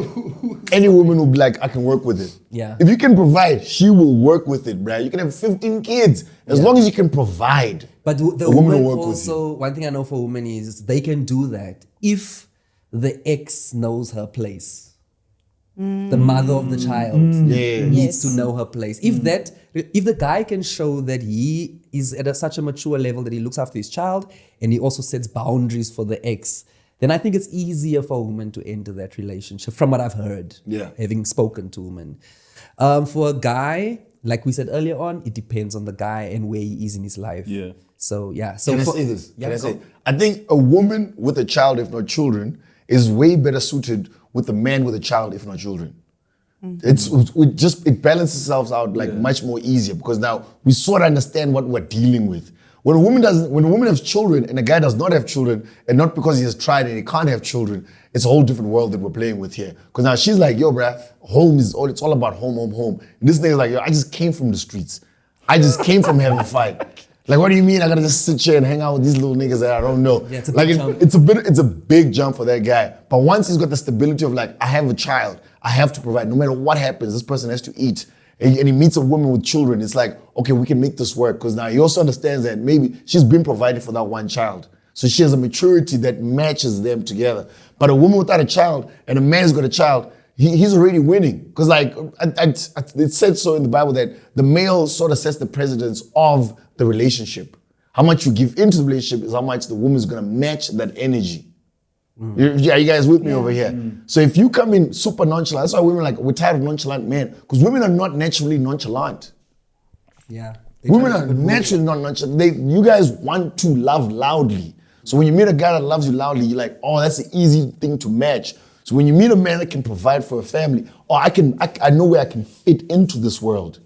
any woman will be like, I can work with it. Yeah. If you can provide, she will work with it, bruh. You can have 15 kids as long as you can provide. But the A woman woman will work with you. also, one thing I know for women is they can do that if the ex knows her place. The mother of the child Yeah. needs Yes. to know her place. If the guy can show that he is at such a mature level that he looks after his child and he also sets boundaries for the ex, then I think it's easier for a woman to enter that relationship, from what I've heard, Yeah. having spoken to women. For a guy, like we said earlier on, it depends on the guy and where he is in his life. Yeah. So yeah. So Can I for- say this? Yeah, Can I go. say? I think a woman with a child, if not children, is way better suited with a man with a child, if not children. It balances itself out like much more easier because now we sort of understand what we're dealing with. When a woman has children and a guy does not have children, and not because he has tried and he can't have children, it's a whole different world that we're playing with here. Because now she's like, yo, bruh, it's all about home. And this nigga's like, yo, I just came from the streets. I just came from having fun. Like, what do you mean I gotta just sit here and hang out with these little niggas that I don't know? Yeah, it's a like big jump. it's a big jump for that guy. But once he's got the stability of like, I have a child, I have to provide. No matter what happens, this person has to eat. And he meets a woman with children. It's like, okay, we can make this work. Because now he also understands that maybe she's been provided for that one child. So she has a maturity that matches them together. But a woman without a child and a man's got a child, he's already winning. Because like, it said so in the Bible that the male sort of sets the precedence of the relationship. How much you give into the relationship is how much the woman's gonna match that energy. Are you guys with me over here? So if you come in super nonchalant, that's why women are like, we're tired of nonchalant men. Because women are not naturally nonchalant. Yeah. They Women try are to keep it naturally not nonchalant. You guys want to love loudly. So when you meet a guy that loves you loudly, you're like, oh, that's an easy thing to match. So when you meet a man that can provide for a family, I know where I can fit into this world.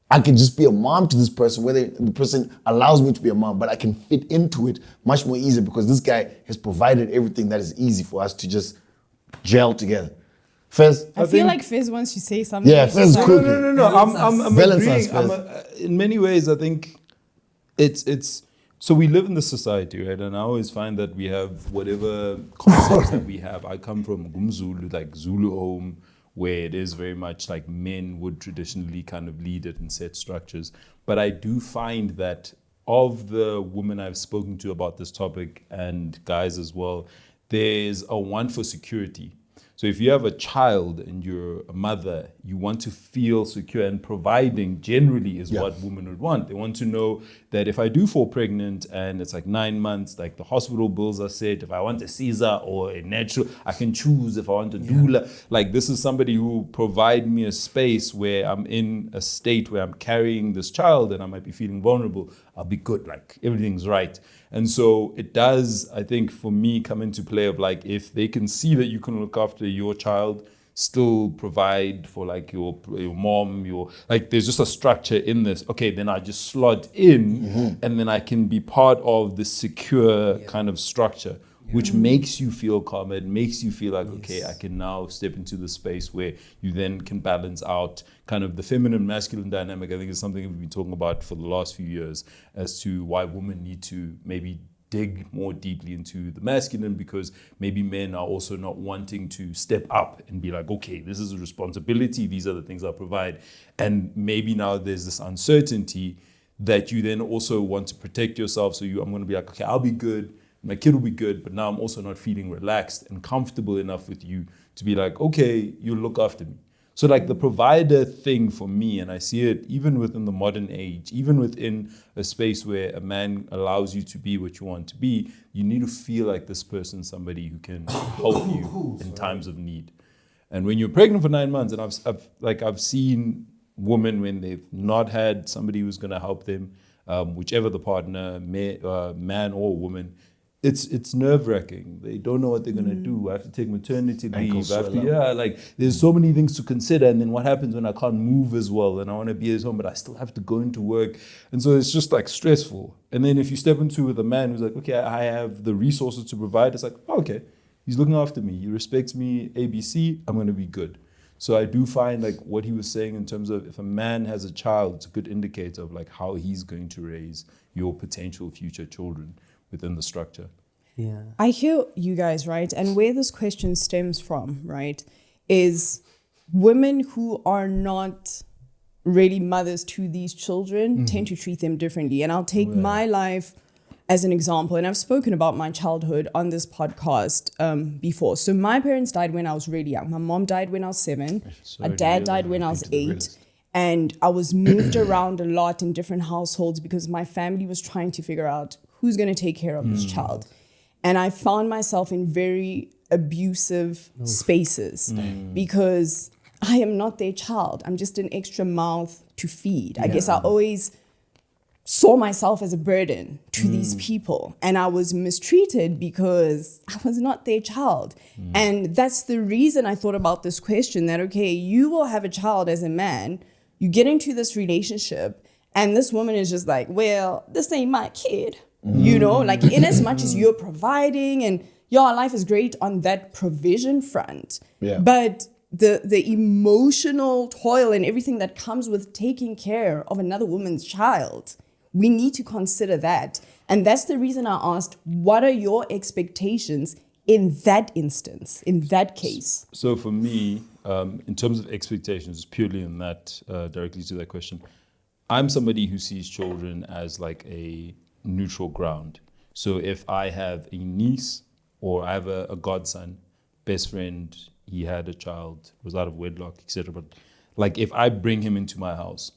I can just be a mom to this person, whether the person allows me to be a mom, but I can fit into it much more easier because this guy has provided everything that is easy for us to just gel together. Fez? I feel like Fez wants to say something. Yeah, Fez is cool. No. I'm Balance agreeing. us, In many ways, I think it's so we live in this society, right? And I always find that we have whatever concepts that we have. I come from Gumzulu, like Zulu home, where it is very much like men would traditionally kind of lead it and set structures. But I do find that of the women I've spoken to about this topic and guys as well, there's a want for security. So if you have a child and you're a mother, you want to feel secure, and providing generally is what women would want. They want to know that if I do fall pregnant and it's like 9 months, like the hospital bills are set. If I want a Caesar or a natural, I can choose if I want a doula. Like this is somebody who provide me a space where I'm in a state where I'm carrying this child and I might be feeling vulnerable. I'll be good, like everything's right. And so it does, I think, for me, come into play of like, if they can see that you can look after your child, still provide for like your mom, like there's just a structure in this. Okay, then I just slot in and then I can be part of the secure kind of structure, which makes you feel calm. It makes you feel like, okay, I can now step into the space where you then can balance out kind of the feminine masculine dynamic. I think is something we've been talking about for the last few years as to why women need to maybe dig more deeply into the masculine, because maybe men are also not wanting to step up and be like, okay, this is a responsibility, these are the things I provide. And maybe now there's this uncertainty that you then also want to protect yourself. So I'm going to be like, okay, I'll be good, my kid will be good, but now I'm also not feeling relaxed and comfortable enough with you to be like, okay, you'll look after me. So like the provider thing for me, and I see it even within the modern age, even within a space where a man allows you to be what you want to be, you need to feel like this person's somebody who can help you in times of need. And when you're pregnant for 9 months, and I've seen women when they've not had somebody who's going to help them, whichever the partner, man or woman, it's nerve-wracking. They don't know what they're going to do. I have to take maternity leave. There's so many things to consider. And then what happens when I can't move as well and I want to be at home, but I still have to go into work. And so it's just like stressful. And then if you step into with a man who's like, okay, I have the resources to provide, it's like, oh, okay, he's looking after me. He respects me, ABC, I'm going to be good. So I do find like what he was saying in terms of if a man has a child, it's a good indicator of like how he's going to raise your potential future children within the structure. Yeah. I hear you guys, right? And where this question stems from, right, is women who are not really mothers to these children tend to treat them differently. And I'll take my life as an example. And I've spoken about my childhood on this podcast before. So my parents died when I was really young. My mom died when I was 7. My dad died when I was 8. And I was moved around a lot in different households because my family was trying to figure out who's going to take care of this child. And I found myself in very abusive spaces because I am not their child. I'm just an extra mouth to feed. I guess I always saw myself as a burden to these people. And I was mistreated because I was not their child. And that's the reason I thought about this question that, okay, you will have a child as a man. You get into this relationship and this woman is just like, well, this ain't my kid. You know, like in as much as you're providing and your life is great on that provision front. Yeah. But the emotional toil and everything that comes with taking care of another woman's child, we need to consider that. And that's the reason I asked, what are your expectations in that instance, in that case? So for me, in terms of expectations, purely in that, directly to that question, I'm somebody who sees children as like a neutral ground. So if I have a niece or I have a godson, best friend, he had a child, was out of wedlock, etc. But like if I bring him into my house,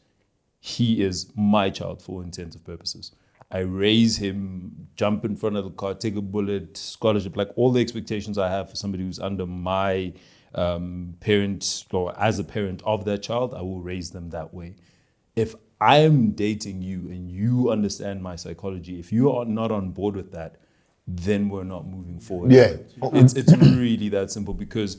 he is my child for all intents and purposes. I raise him, jump in front of the car, take a bullet, scholarship, like all the expectations I have for somebody who's under my parent or as a parent of that child, I will raise them that way. If I am dating you and you understand my psychology, if you are not on board with that, then we're not moving forward. Yeah. It's really that simple, because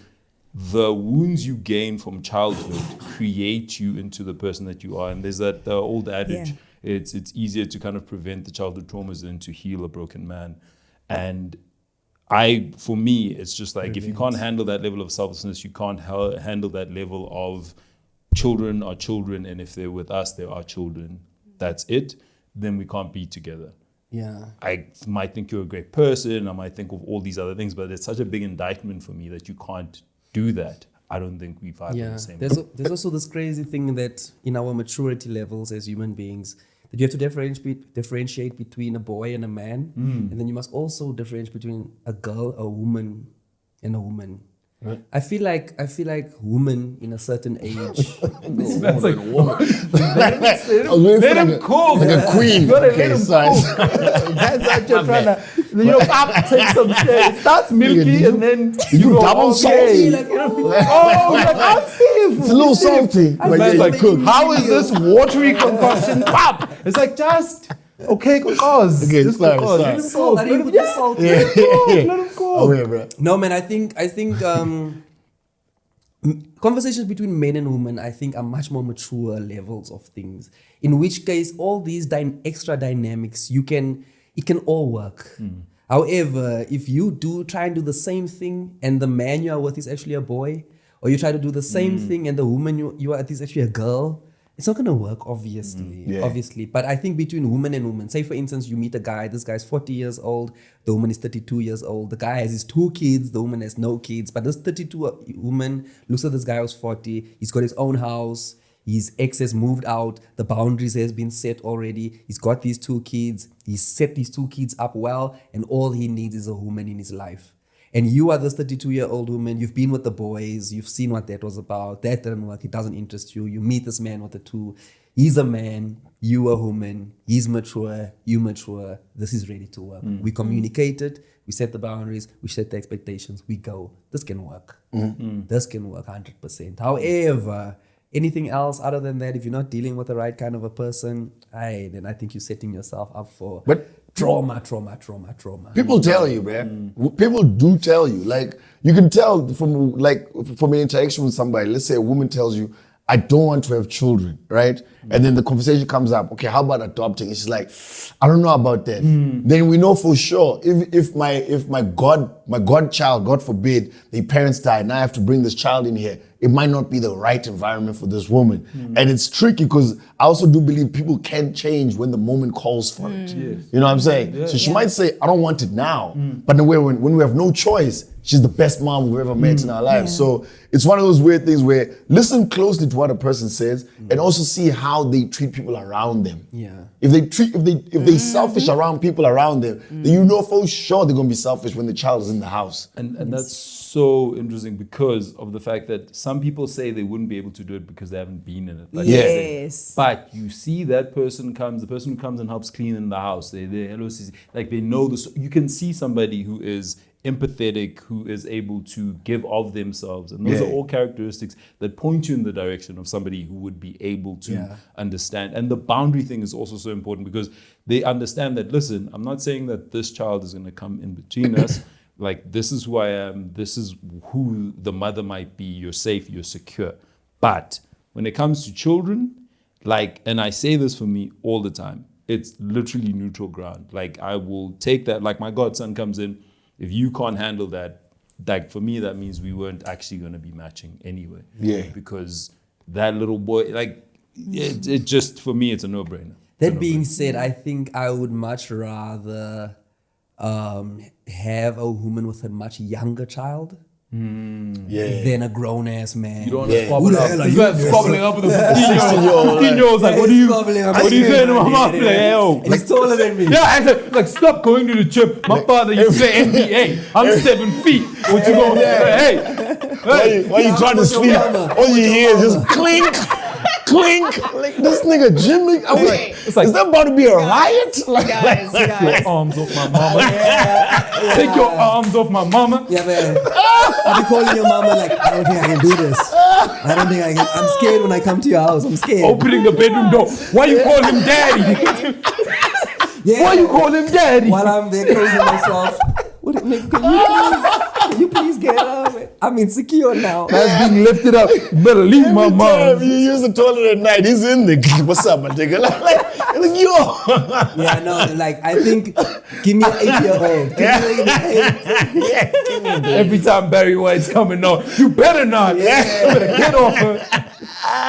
the wounds you gain from childhood create you into the person that you are. And there's that the old adage, it's easier to kind of prevent the childhood traumas than to heal a broken man. And for me, it's just like, if you can't handle that level of selflessness, you can't handle that level of children are children, and if they're with us, they are children. That's it. Then we can't be together. Yeah. I might think you're a great person. I might think of all these other things, but it's such a big indictment for me that you can't do that. I don't think we vibe on the same. There's also this crazy thing that in our maturity levels as human beings, that you have to differentiate between a boy and a man, and then you must also differentiate between a girl, a woman, and a woman. Right. I feel like women in a certain age. That's like woman. Let him cook. Like a queen. Let him cook. That's what you're trying to, take some shit. It starts milky and then you go double salty. Like, I'm safe. It's a little salty. How is this watery concoction? Pop. It's like just. Okay, cause. Okay, just sorry. Let him cook. Let him Let him cook. Okay, bro. No, man, I think conversations between men and women, I think, are much more mature levels of things. In which case, all these extra dynamics, it can all work. However, if you try and do the same thing and the man you are with is actually a boy, or you try to do the same thing and the woman you are with is actually a girl, it's not gonna work, obviously. But I think between woman and woman, say for instance, you meet a guy, this guy's 40 years old, the woman is 32 years old, the guy has his 2 kids, the woman has no kids, but this 32 woman looks at this guy who's 40, he's got his own house, his ex has moved out, the boundaries has been set already, he's got these 2 kids, he's set these 2 kids up well, and all he needs is a woman in his life. And you are this 32-year-old woman, you've been with the boys, you've seen what that was about, that didn't work, it doesn't interest you, you meet this man with the 2, he's a man, you a woman, he's mature, you mature, this is ready to work. We communicated, we set the boundaries, we set the expectations, we go. This can work. This can work 100%. However, anything else other than that, if you're not dealing with the right kind of a person, then I think you're setting yourself up for trauma. People tell you, man. People do tell you. Like, you can tell from an interaction with somebody. Let's say a woman tells you, I don't want to have children, right? And then the conversation comes up, okay, how about adopting? And she's like, I don't know about that. Then we know for sure, if my godchild, God forbid, the parents die, and I have to bring this child in here, it might not be the right environment for this woman. And it's tricky because I also do believe people can change when the moment calls for it. Yes. You know what I'm saying? So she might say, I don't want it now. But then when we have no choice, she's the best mom we've ever met in our lives. So it's one of those weird things where listen closely to what a person says and also see how they treat people around them. Yeah. If they selfish around people around them, then you know for sure they're gonna be selfish when the child is in the house. And that's so interesting because of the fact that some people say they wouldn't be able to do it because they haven't been in it. Like you say. Yes. But you see that person comes, the person who comes and helps clean in the house, they're LOCC, like they know this. You can see somebody who is empathetic, who is able to give of themselves. And those are all characteristics that point you in the direction of somebody who would be able to understand. And the boundary thing is also so important because they understand that, listen, I'm not saying that this child is going to come in between us. Like, this is who I am. This is who the mother might be. You're safe. You're secure. But when it comes to children, like, and I say this for me all the time, it's literally neutral ground. Like, I will take that. Like, my godson comes in. If you can't handle that, like, for me, that means we weren't actually going to be matching anyway. Yeah. Because that little boy, like, it just, for me, it's a no-brainer. That being said, I think I would much rather have a woman with a much younger child than a grown-ass man. You don't want to squabble up. You're squabbling up with a 15-year-old. 15-year-old's like, what are you saying to my mom? Like, he's taller than me. Yeah, I said, like, stop going to the gym. My father used to play NBA. I'm 7 feet. What you going to say? Why you trying to sleep? All you hear is just clink. Clink! Like, this nigga Jimmy, I'm like, is that about to be a riot? Guys. Your arms off my mama. Take your arms off my mama. Yeah, man. I'll be calling your mama like, I don't think I can do this. I don't think I can. I'm scared when I come to your house. I'm scared. Opening the bedroom door. Why you call him daddy? Why you call him daddy? While I'm there closing myself. What, can you please get up? I'm insecure now. That's being lifted up. You better leave my mom. You use the toilet at night. He's in there. What's up, my nigga? Like yo. Yeah, no, like, I think, give me an 8-year-old. Every time Barry White's coming on, you better not. You better get off her.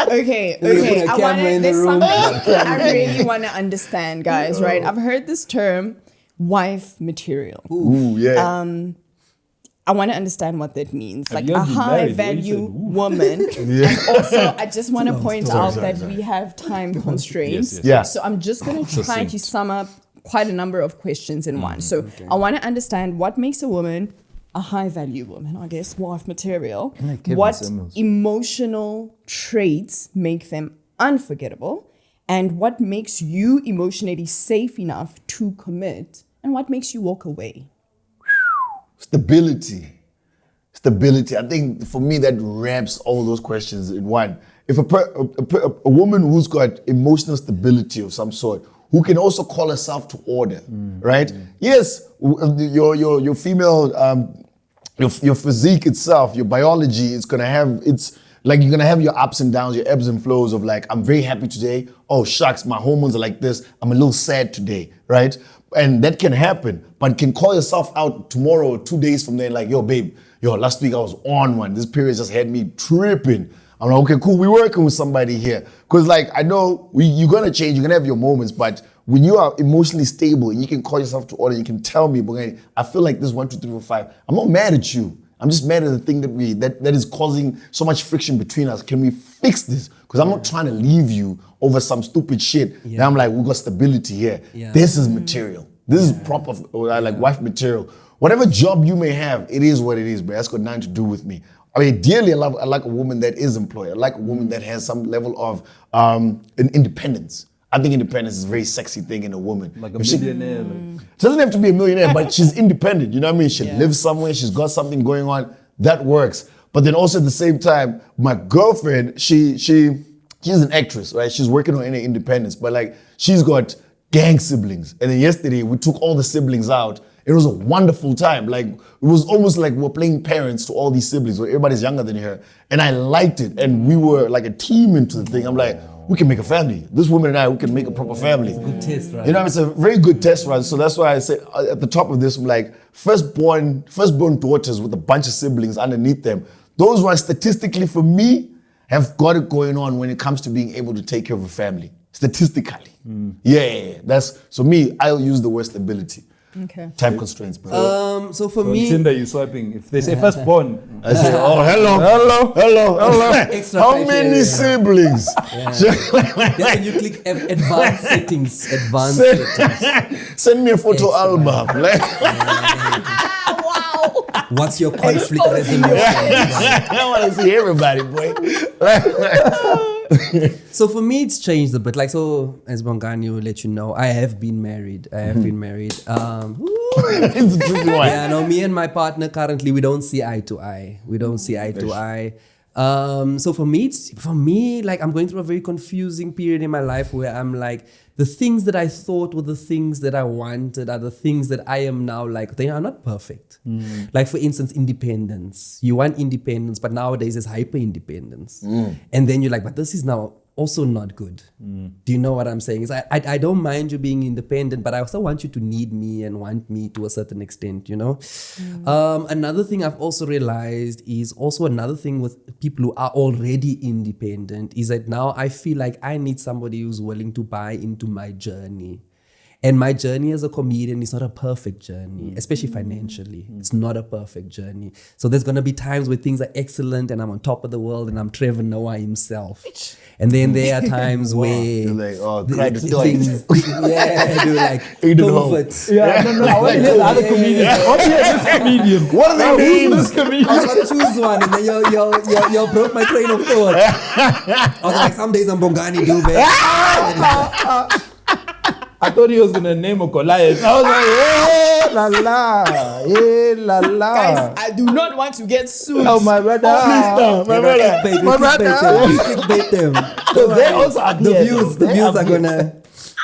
Okay. Put a camera in the There's room. something I really want to understand, guys, right? I've heard this term, wife material. Ooh, yeah. I want to understand what that means. Like you a guys been high married? value What you said, ooh. woman. And also, I just want to point out that we have time constraints. Yes. Yeah. So I'm just going to try to sum up quite a number of questions in one. So I want to understand what makes a woman a high value woman, I guess, wife material. Kevin What Samuels. emotional traits make them unforgettable? And what makes you emotionally safe enough to commit? And what makes you walk away? Stability. I think for me that wraps all those questions in one. If a woman who's got emotional stability of some sort, who can also call herself to order, right? Yes, your female, your physique itself, your biology, it's like you're gonna have your ups and downs, your ebbs and flows of like, I'm very happy today. Oh shucks, my hormones are like this. I'm a little sad today, right? And that can happen, but can call yourself out tomorrow or 2 days from there, like, yo, babe, last week I was on one. This period just had me tripping. I'm like, okay, cool, we're working with somebody here. Because like, I know you're gonna change, you're gonna have your moments, but when you are emotionally stable and you can call yourself to order, you can tell me, Bongani, I feel like this 1, 2, 3, 4, 5. I'm not mad at you. I'm just mad at the thing that is causing so much friction between us. Can we fix this? Because I'm not trying to leave you over some stupid shit. Yeah. Now I'm like, we got stability here. Yeah. This is material. This is proper, like wife material. Whatever job you may have, it is what it is, but that's got nothing to do with me. I mean, ideally, I like a woman that is employed. I like a woman that has some level of an independence. I think independence is a very sexy thing in a woman. Like a millionaire. She doesn't have to be a millionaire, but she's independent. You know what I mean? She lives somewhere. She's got something going on. That works. But then also at the same time, my girlfriend, she's an actress, right? She's working on any independence, but like she's got gang siblings. And then yesterday we took all the siblings out. It was a wonderful time. Like it was almost like we're playing parents to all these siblings where everybody's younger than her. And I liked it. And we were like a team into the thing. I'm like, we can make a family. This woman and I, we can make a proper family. It's a good test, right? You know, it's a very good test run. So that's why I say at the top of this, I'm like, firstborn daughters with a bunch of siblings underneath them. Those ones statistically for me have got it going on when it comes to being able to take care of a family. Statistically. Yeah. That's, so me, I'll use the word stability. Okay. Time constraints, bro. So for So on me, Tinder, you're swiping. If they say firstborn, I say, oh, hello. Extra How criteria. many siblings? Then when you click advanced settings, settings. Send me a photo album. Like, What's your conflict resolution? I want to see everybody, boy. So for me, it's changed a bit. Like, so as Bongani will let you know, I have been married. It's a tricky one. Yeah, no, me and my partner currently, we don't see eye to eye. So for me, like I'm going through a very confusing period in my life where I'm like, the things that I thought were the things that I wanted are the things that I am now like, they are not perfect. Like for instance, independence. You want independence, but nowadays it's hyper independence. And then you're like, but this is now also not good. Do you know what I'm saying? Is I don't mind you being independent, but I also want you to need me and want me to a certain extent, you know? Another thing I've also realized is also another thing with people who are already independent is that now I feel like I need somebody who's willing to buy into my journey. And my journey as a comedian is not a perfect journey, especially financially. It's not a perfect journey. So there's going to be times where things are excellent and I'm on top of the world and I'm Trevor Noah himself. And then there are times where You're like, oh, things, cried. do like Eat it home. comfort. yeah, no, I want to hear the other comedian. I want to hear this comedian. What are they names? Who's this comedian? I was going to choose one and then you broke my train of thought. I was like, some days I'm Bongani Dube. I thought he was going to name a Goliath. I was like, la la. Guys, I do not want to get sued. Oh, my brother. My brother. Clickbait them. So they also are The here, views though. They are are gonna.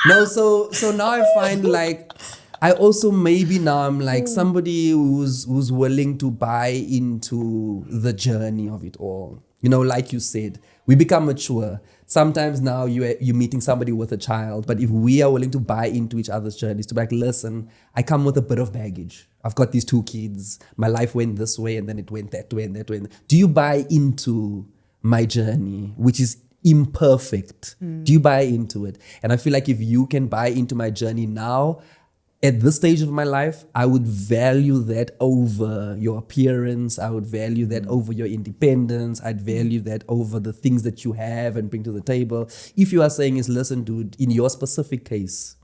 No, so now I find like I also maybe now I'm like somebody who's willing to buy into the journey of it all. You know, like you said, we become mature. Sometimes now you're meeting somebody with a child, but if we are willing to buy into each other's journeys, to be like, listen, I come with a bit of baggage. I've got these 2 kids. My life went this way and then it went that way and that way. Do you buy into my journey, which is imperfect? Do you buy into it? And I feel like if you can buy into my journey now, at this stage of my life, I would value that over your appearance. I would value that over your independence. I'd value that over the things that you have and bring to the table. If you are saying is, listen, dude, in your specific case,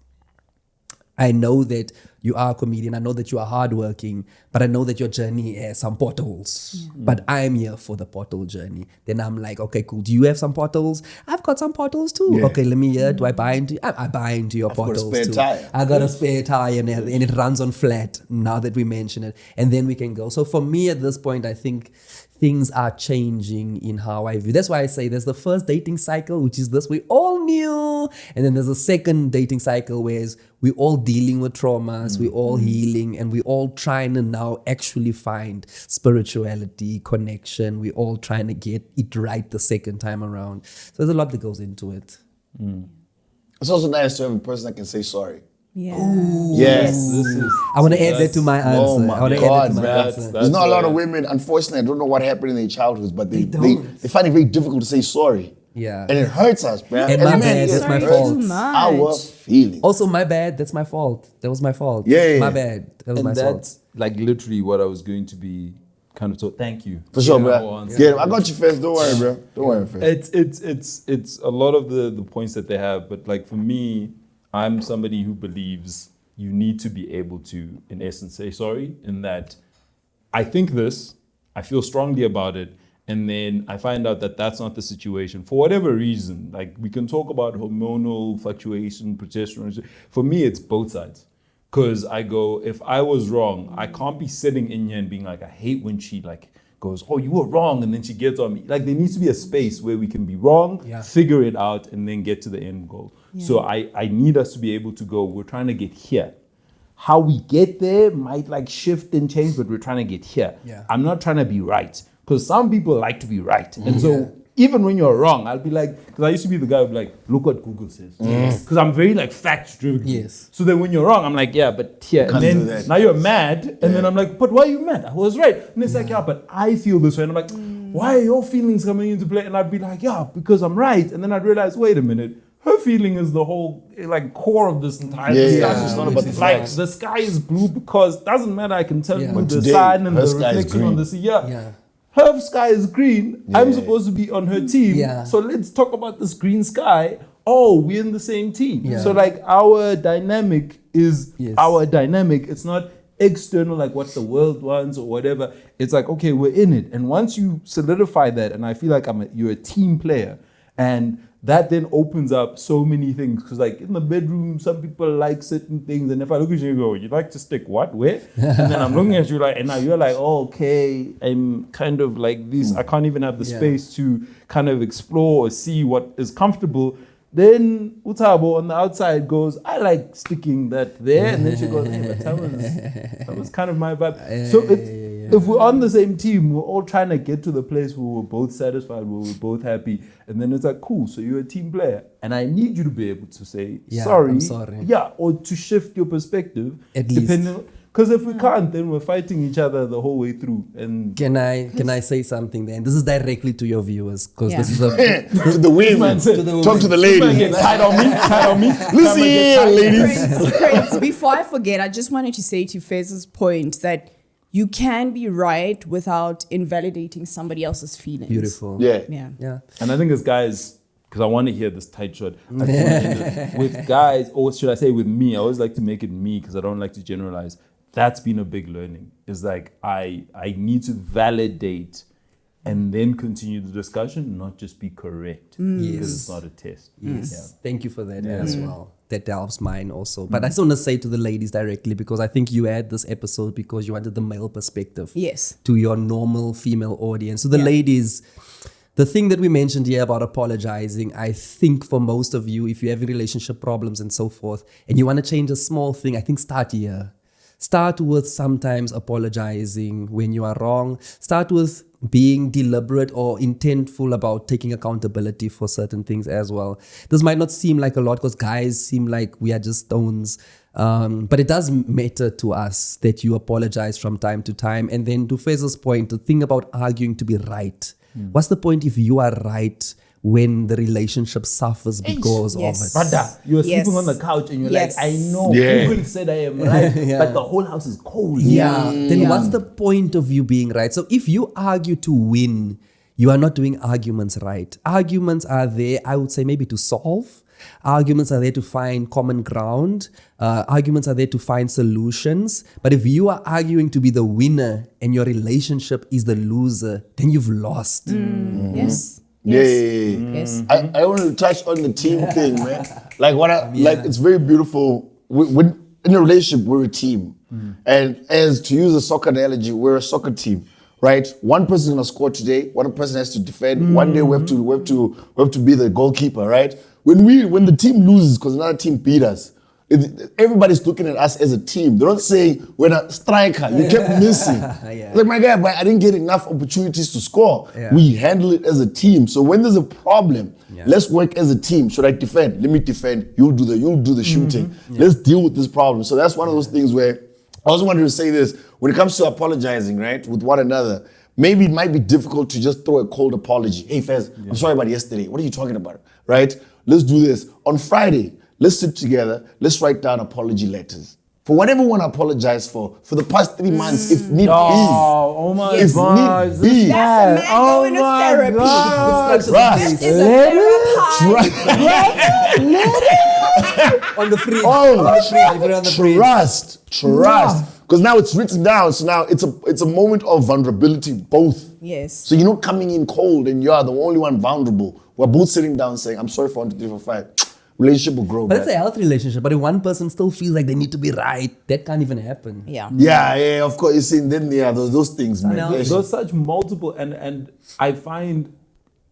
I know that you are a comedian. I know that you are hardworking, but I know that your journey has some potholes. But I'm here for the pothole journey. Then I'm like, okay, cool. Do you have some potholes? I've got some potholes too. Yeah. Okay, let me hear. Do I buy into? I buy into your potholes got a spare too. tire. I got a spare tire and it runs on flat. Now that we mention it, and then we can go. So for me at this point, I think things are changing in how I view. That's why I say there's the first dating cycle, which is this we all knew, and then there's a second dating cycle where we're all dealing with traumas, we're all healing, and we're all trying to now actually find spirituality, connection. We're all trying to get it right the second time around. So there's a lot that goes into it. It's also nice to have a person that can say sorry. Yeah. Yes. This is. I want to add that to my answer. Oh my I want to God, add that to my man. answer. There's not a lot of why- women, unfortunately, I don't know what happened in their childhoods, but they don't. find it very difficult to say sorry. Yeah. And it hurts us, man. And As my men, bad, that's my it fault. hurts Too much. our feelings. Also, my bad. That's my fault. That was my fault. Yeah. My bad. That was And my fault. that's like literally what I was going to be kind of told. Thank you. For sure, You know, bro. answer. Yeah, I got you first. Don't worry, bro. Don't worry, first. It's a lot of the points that they have, but like for me, I'm somebody who believes you need to be able to, in essence, say sorry, in that I think this, I feel strongly about it, and then I find out that that's not the situation for whatever reason. Like we can talk about hormonal fluctuation, progesterone. For me, it's both sides. Because I go, if I was wrong, I can't be sitting in here and being like, I hate when she like goes, oh, you were wrong, and then she gets on me. Like there needs to be a space where we can be wrong, Yeah. figure it out, and then get to the end goal. So I need us to be able to go, we're trying to get here. How we get there might like shift and change, but we're trying to get here. Yeah. I'm not trying to be right. Because some people like to be right. And so even when you're wrong, I'll be like, because I used to be the guy who'd be like, look what Google says. Because I'm very like fact driven. Yes. So then when you're wrong, I'm like, yeah, but here. Can't And do then that. now you're mad. And then I'm like, but why are you mad? I was right. And it's like, yeah, but I feel this way. And I'm like, why are your feelings coming into play? And I'd be like, yeah, because I'm right. And then I'd realize, wait a minute. Her feeling is the whole like core of this entire Yeah, discussion. it's not about the like facts. the sky is blue because doesn't matter. I can tell Yeah. you with the Today, sun and her the sky is reflection on green. the sea. Yeah. Yeah. Her sky is green. I'm Yeah. supposed to be on her team. Yeah. So let's talk about this green sky. Oh, we're in the same team. Yeah. So like our dynamic is Yes. our dynamic. It's not external like what the world wants or whatever. It's like, okay, we're in it. And once you solidify that, and I feel like you're a team player, and that then opens up so many things. Because like in the bedroom, some people like certain things. And if I look at you and go, you like to stick what? Where? And then I'm looking at you like, and now you're like, oh, okay, I'm kind of like this. I can't even have the Yeah. space to kind of explore or see what is comfortable. Then Utabo on the outside goes, I like sticking that there. And then she goes, hey, but that was kind of my vibe. So if we're on the same team, we're all trying to get to the place where we're both satisfied, where we're both happy. And then it's like, cool, so you're a team player. And I need you to be able to say, Yeah, sorry. I'm sorry. Yeah, or to shift your perspective. At least. Because if we can't, then we're fighting each other the whole way through. And Can I say something then? This is directly to your viewers because Yeah. this is a To the women. Talk to the ladies. get tight on me, tight on me. Listen here, ladies. Prince, before I forget, I just wanted to say to Fez's point that you can be right without invalidating somebody else's feelings. beautiful. Yeah. Yeah. Yeah. And I think as guys, because I want to hear this tight shot, I just wanna end it. With guys, or should I say with me, I always like to make it me because I don't like to generalize. That's been a big learning. It's like I need to validate and then continue the discussion, not just be correct because it's not a test. Yes. Thank you for that as well. That helps mine also. But I just want to say to the ladies directly because I think you had this episode because you wanted the male perspective Yes. to your normal female audience. So the ladies, the thing that we mentioned here about apologizing, I think for most of you, if you're having relationship problems and so forth, and you want to change a small thing, I think start here. Start with sometimes apologizing when you are wrong. Start with being deliberate or intentful about taking accountability for certain things as well. This might not seem like a lot because guys seem like we are just stones. But it does matter to us that you apologize from time to time. And then to Fez's point, the thing about arguing to be right. What's the point if you are right when the relationship suffers because Yes. of it? Brother, you're Yes. sleeping on the couch and you're Yes. like, I know Yeah. Google said I am right, but the whole house is cold. Yeah. Then Yeah. what's the point of you being right? So if you argue to win, you are not doing arguments right. Arguments are there, I would say, maybe to solve. Arguments are there to find common ground. Arguments are there to find solutions. But if you are arguing to be the winner and your relationship is the loser, then you've lost. Yes. Yeah. Yes. I want to touch on the team thing, man. Like like it's very beautiful. When in a relationship, we're a team, and as to use a soccer analogy, we're a soccer team, right? One person's gonna score today. One person has to defend. One day we have to be the goalkeeper, right? When the team loses because another team beat us, everybody's looking at us as a team. They're not saying we're a striker. You kept missing. Yeah. Like my guy, but I didn't get enough opportunities to score. Yeah. We handle it as a team. So when there's a problem, let's work as a team. Should I defend? Let me defend. You'll do the shooting. Let's deal with this problem. So that's one of those things where I also wanted to say this. When it comes to apologizing, right, with one another, maybe it might be difficult to just throw a cold apology. Hey, Fez, I'm sorry about yesterday. What are you talking about? Right? Let's do this. On Friday, let's sit together. Let's write down apology letters. For whatever we want to apologize for the past 3 months, if need be. Oh my If God. need be. That's a man going to therapy. Trust. This is a therapy. On the free. Oh, I put it on the free. trust. Because now it's written down. So now it's a moment of vulnerability, both. Yes. So you're not coming in cold and you're the only one vulnerable. We're both sitting down saying, I'm sorry for 1, 2, 3, 4, 5. Relationship will grow. But it's a healthy relationship. But if one person still feels like they need to be right, that can't even happen. Yeah. Yeah, of course. You see, then those things, man. No. There's such multiple, and I find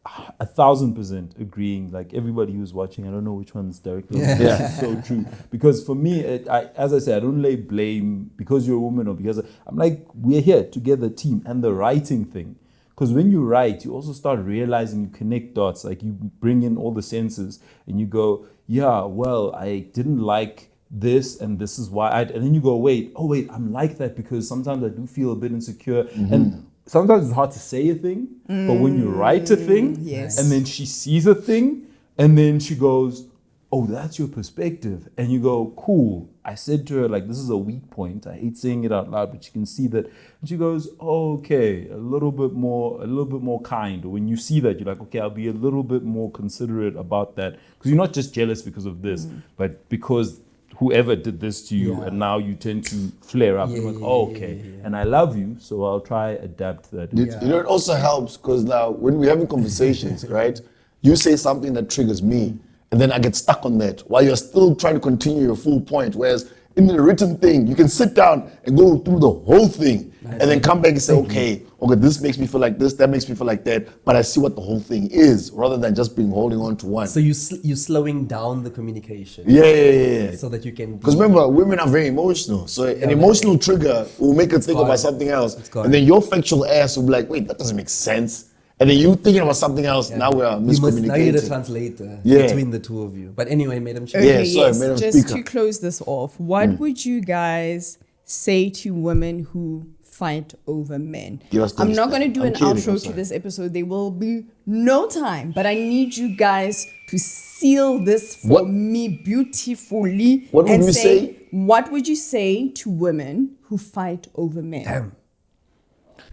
1,000% agreeing. Like everybody who's watching, I don't know which one's directly. Yeah. It's so true. Because for me, as I said, I don't lay blame because you're a woman or because I'm like, we're here together, team, and the writing thing. Because when you write, you also start realizing you connect dots. Like you bring in all the senses and you go, yeah, well, I didn't like this and this is why. And then you go, wait, I'm like that because sometimes I do feel a bit insecure. And sometimes it's hard to say a thing, but when you write a thing, Yes. and then she sees a thing, and then she goes, oh, that's your perspective. And you go, cool. I said to her, like, this is a weak point. I hate saying it out loud, but you can see that. And she goes, oh, okay, a little bit more kind. When you see that, you're like, okay, I'll be a little bit more considerate about that. Because you're not just jealous because of this, but because whoever did this to you, and now you tend to flare up. You're like, oh, okay. And I love you, so I'll try adapt to that. You know, it also helps because now when we're having conversations, right, you say something that triggers me, and then I get stuck on that while you're still trying to continue your full point. Whereas in the written thing, you can sit down and go through the whole thing and then come back and say, okay, this makes me feel like this, that makes me feel like that, but I see what the whole thing is rather than just holding on to one. So you're slowing down the communication. Yeah. So that you can. Because remember, women are very emotional. So an emotional trigger will make her think about something else. And then your factual ass will be like, wait, that doesn't make sense. And then you thinking about something else, now we're miscommunicating. Now you're the translator between the two of you. But anyway, Madam Chair. Okay, sorry, Madam just Speaker. to close this off, what would you guys say to women who fight over men? Give us the I'm not going to list. do I'm an kidding, I'm outro to sorry. this episode. There will be no time, but I need you guys to seal this for What? me beautifully. What would and we say? What would you say to women who fight over men?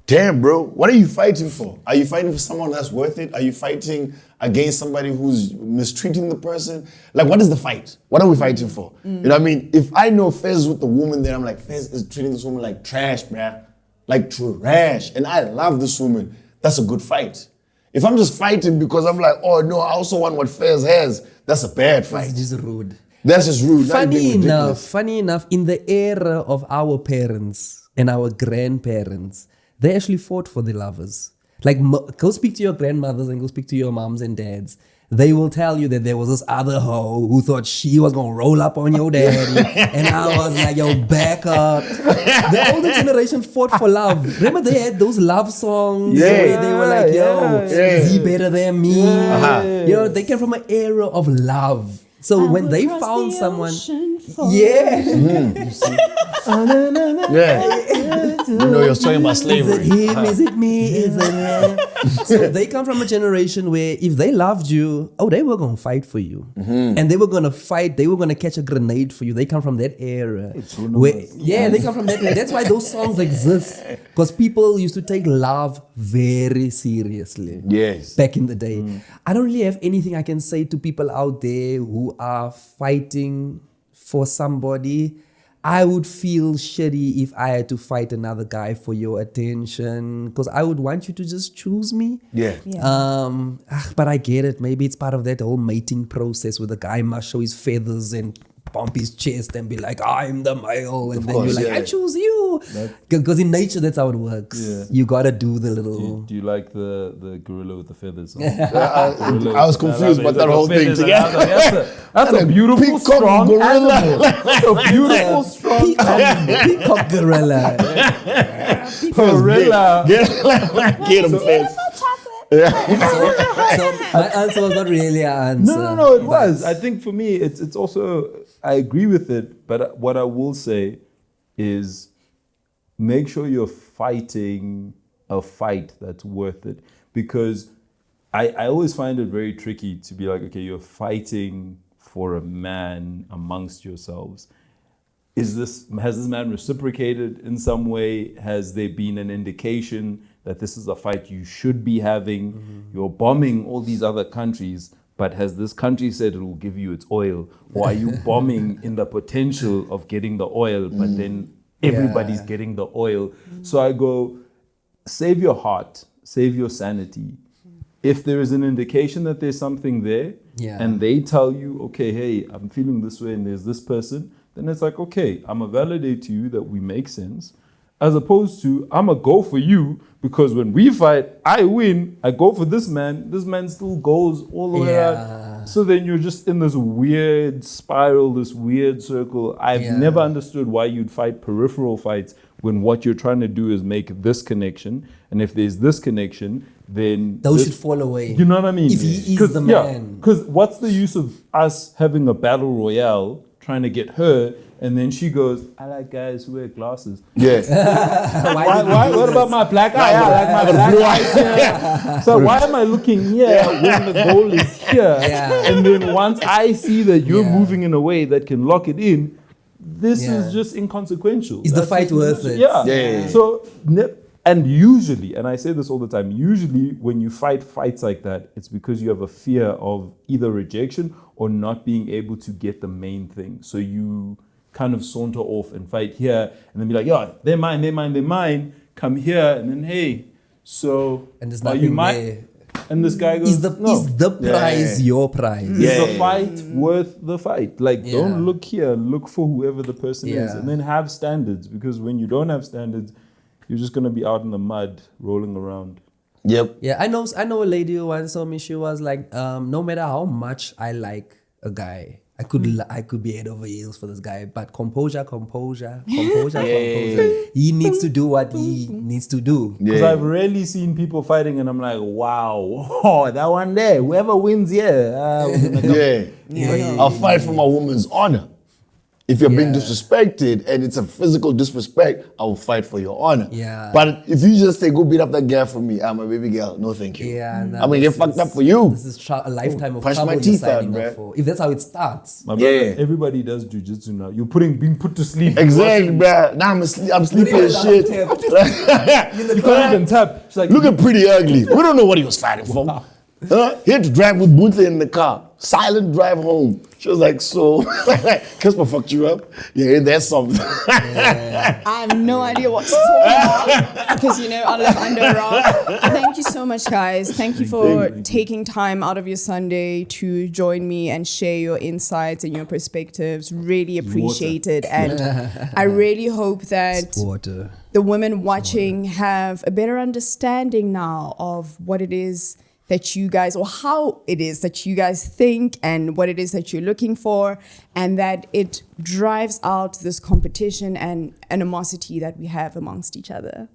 Damn, bro, what are you fighting for? Are you fighting for someone that's worth it? Are you fighting against somebody who's mistreating the person? Like, what is the fight? What are we fighting for? You know what I mean? If I know Fez is with the woman, then I'm like, Fez is treating this woman like trash, bruh. Like trash. And I love this woman. That's a good fight. If I'm just fighting because I'm like, oh no, I also want what Fez has, that's a bad fight. It's just rude. That's just rude. Now you're being Funny enough, in the era of our parents and our grandparents, they actually fought for the lovers. Like, go speak to your grandmothers and go speak to your moms and dads. They will tell you that there was this other hoe who thought she was gonna roll up on your daddy, and I was like, yo, back up. The older generation fought for love. Remember they had those love songs where they were like, yo, is he better than me? You know, they came from an era of love. So when they found someone, Yeah. You know, you're talking about is slavery. it him? Is it me? Is it him? So they come from a generation where if they loved you, they were going to fight for you. And they were going to fight. They were going to catch a grenade for you. They come from that era. They come from that era. That's why those songs exist. Because people used to take love very seriously. Yes. Back in the day. I don't really have anything I can say to people out there who are fighting for somebody. I would feel shitty if I had to fight another guy for your attention, because I would want you to just choose me. Yeah. But I get it. Maybe it's part of that whole mating process where the guy must show his feathers and bump his chest and be like, I'm the male, and then course, you're like, yeah. I choose you. Because in nature, that's how it works. Yeah. You gotta do the little. Do you like the gorilla with the feathers on? I was confused about that whole thing together. That's a beautiful, peacock strong gorilla. animal. That's a beautiful, strong Peacock gorilla. gorilla. Get him, Fez. So my answer was not really an answer. No, it was. I think for me, it's also, I agree with it, but what I will say is make sure you're fighting a fight that's worth it. Because I always find it very tricky to be like, okay, you're fighting for a man amongst yourselves. Has this man reciprocated in some way? Has there been an indication that this is a fight you should be having? Mm-hmm. You're bombing all these other countries, but has this country said it will give you its oil? Or are you bombing in the potential of getting the oil, but then everybody's getting the oil? So I go, save your heart, save your sanity. If there is an indication that there's something there, and they tell you, okay, hey, I'm feeling this way and there's this person, then it's like, okay, I'm going to validate to you that we make sense, as opposed to, I'm going to go for you because when we fight, I win, I go for this man still goes all the way out. So then you're just in this weird spiral, this weird circle. I've never understood why you'd fight peripheral fights when what you're trying to do is make this connection. And if there's this connection, then those should fall away. You know what I mean? If he is the man. Because what's the use of us having a battle royale trying to get her, and then she goes, I like guys who wear glasses. Yeah. Why? What about my black eye? I like my black eye. So why am I looking here when the goal is here? And then once I see that you're moving in a way that can lock it in, this is just inconsequential. Is the fight worth it? Yeah. So, and usually, and I say this all the time, usually when you fight fights like that, it's because you have a fear of either rejection or not being able to get the main thing. So you kind of saunter off and fight here and then be like, yeah, they're mine. Come here, and then, hey, so and there's are you nothing mine? there. And this guy goes, Is the prize your prize? Is the fight worth the fight? Like, don't look here, look for whoever the person is, and then have standards, because when you don't have standards, you're just gonna be out in the mud rolling around. Yep. Yeah, I know a lady who once told me, she was like, no matter how much I like a guy, I could be head over heels for this guy, but composure. He needs to do what he needs to do. Because I've rarely seen people fighting and I'm like, wow, that one there, whoever wins here. I'll fight for my woman's honor. If you're being disrespected and it's a physical disrespect, I will fight for your honor. Yeah. But if you just say, go beat up that girl for me, I'm a baby girl, no thank you. Yeah, I'm going to get fucked up for you. This is a lifetime of Punch trouble my teeth you're out, signing up bruh. for. If that's how it starts. My brother, everybody does jujitsu now. You're being put to sleep. Exactly, bruh. Now I'm sleeping as shit. You can't even tap. She's like, Looking pretty ugly. We don't know what he was fighting for. He had to drive with Buntle in the car. Silent drive home. She was like, so, Casper fucked you up? Yeah, that's something. I have no idea what to talk about because, I live under a rock. Thank you so much, guys. Thank you for taking time out of your Sunday to join me and share your insights and your perspectives. Really appreciate it. And I really hope that the women watching have a better understanding now of what it is that you guys, or how it is that you guys think and what it is that you're looking for, and that it drives out this competition and animosity that we have amongst each other.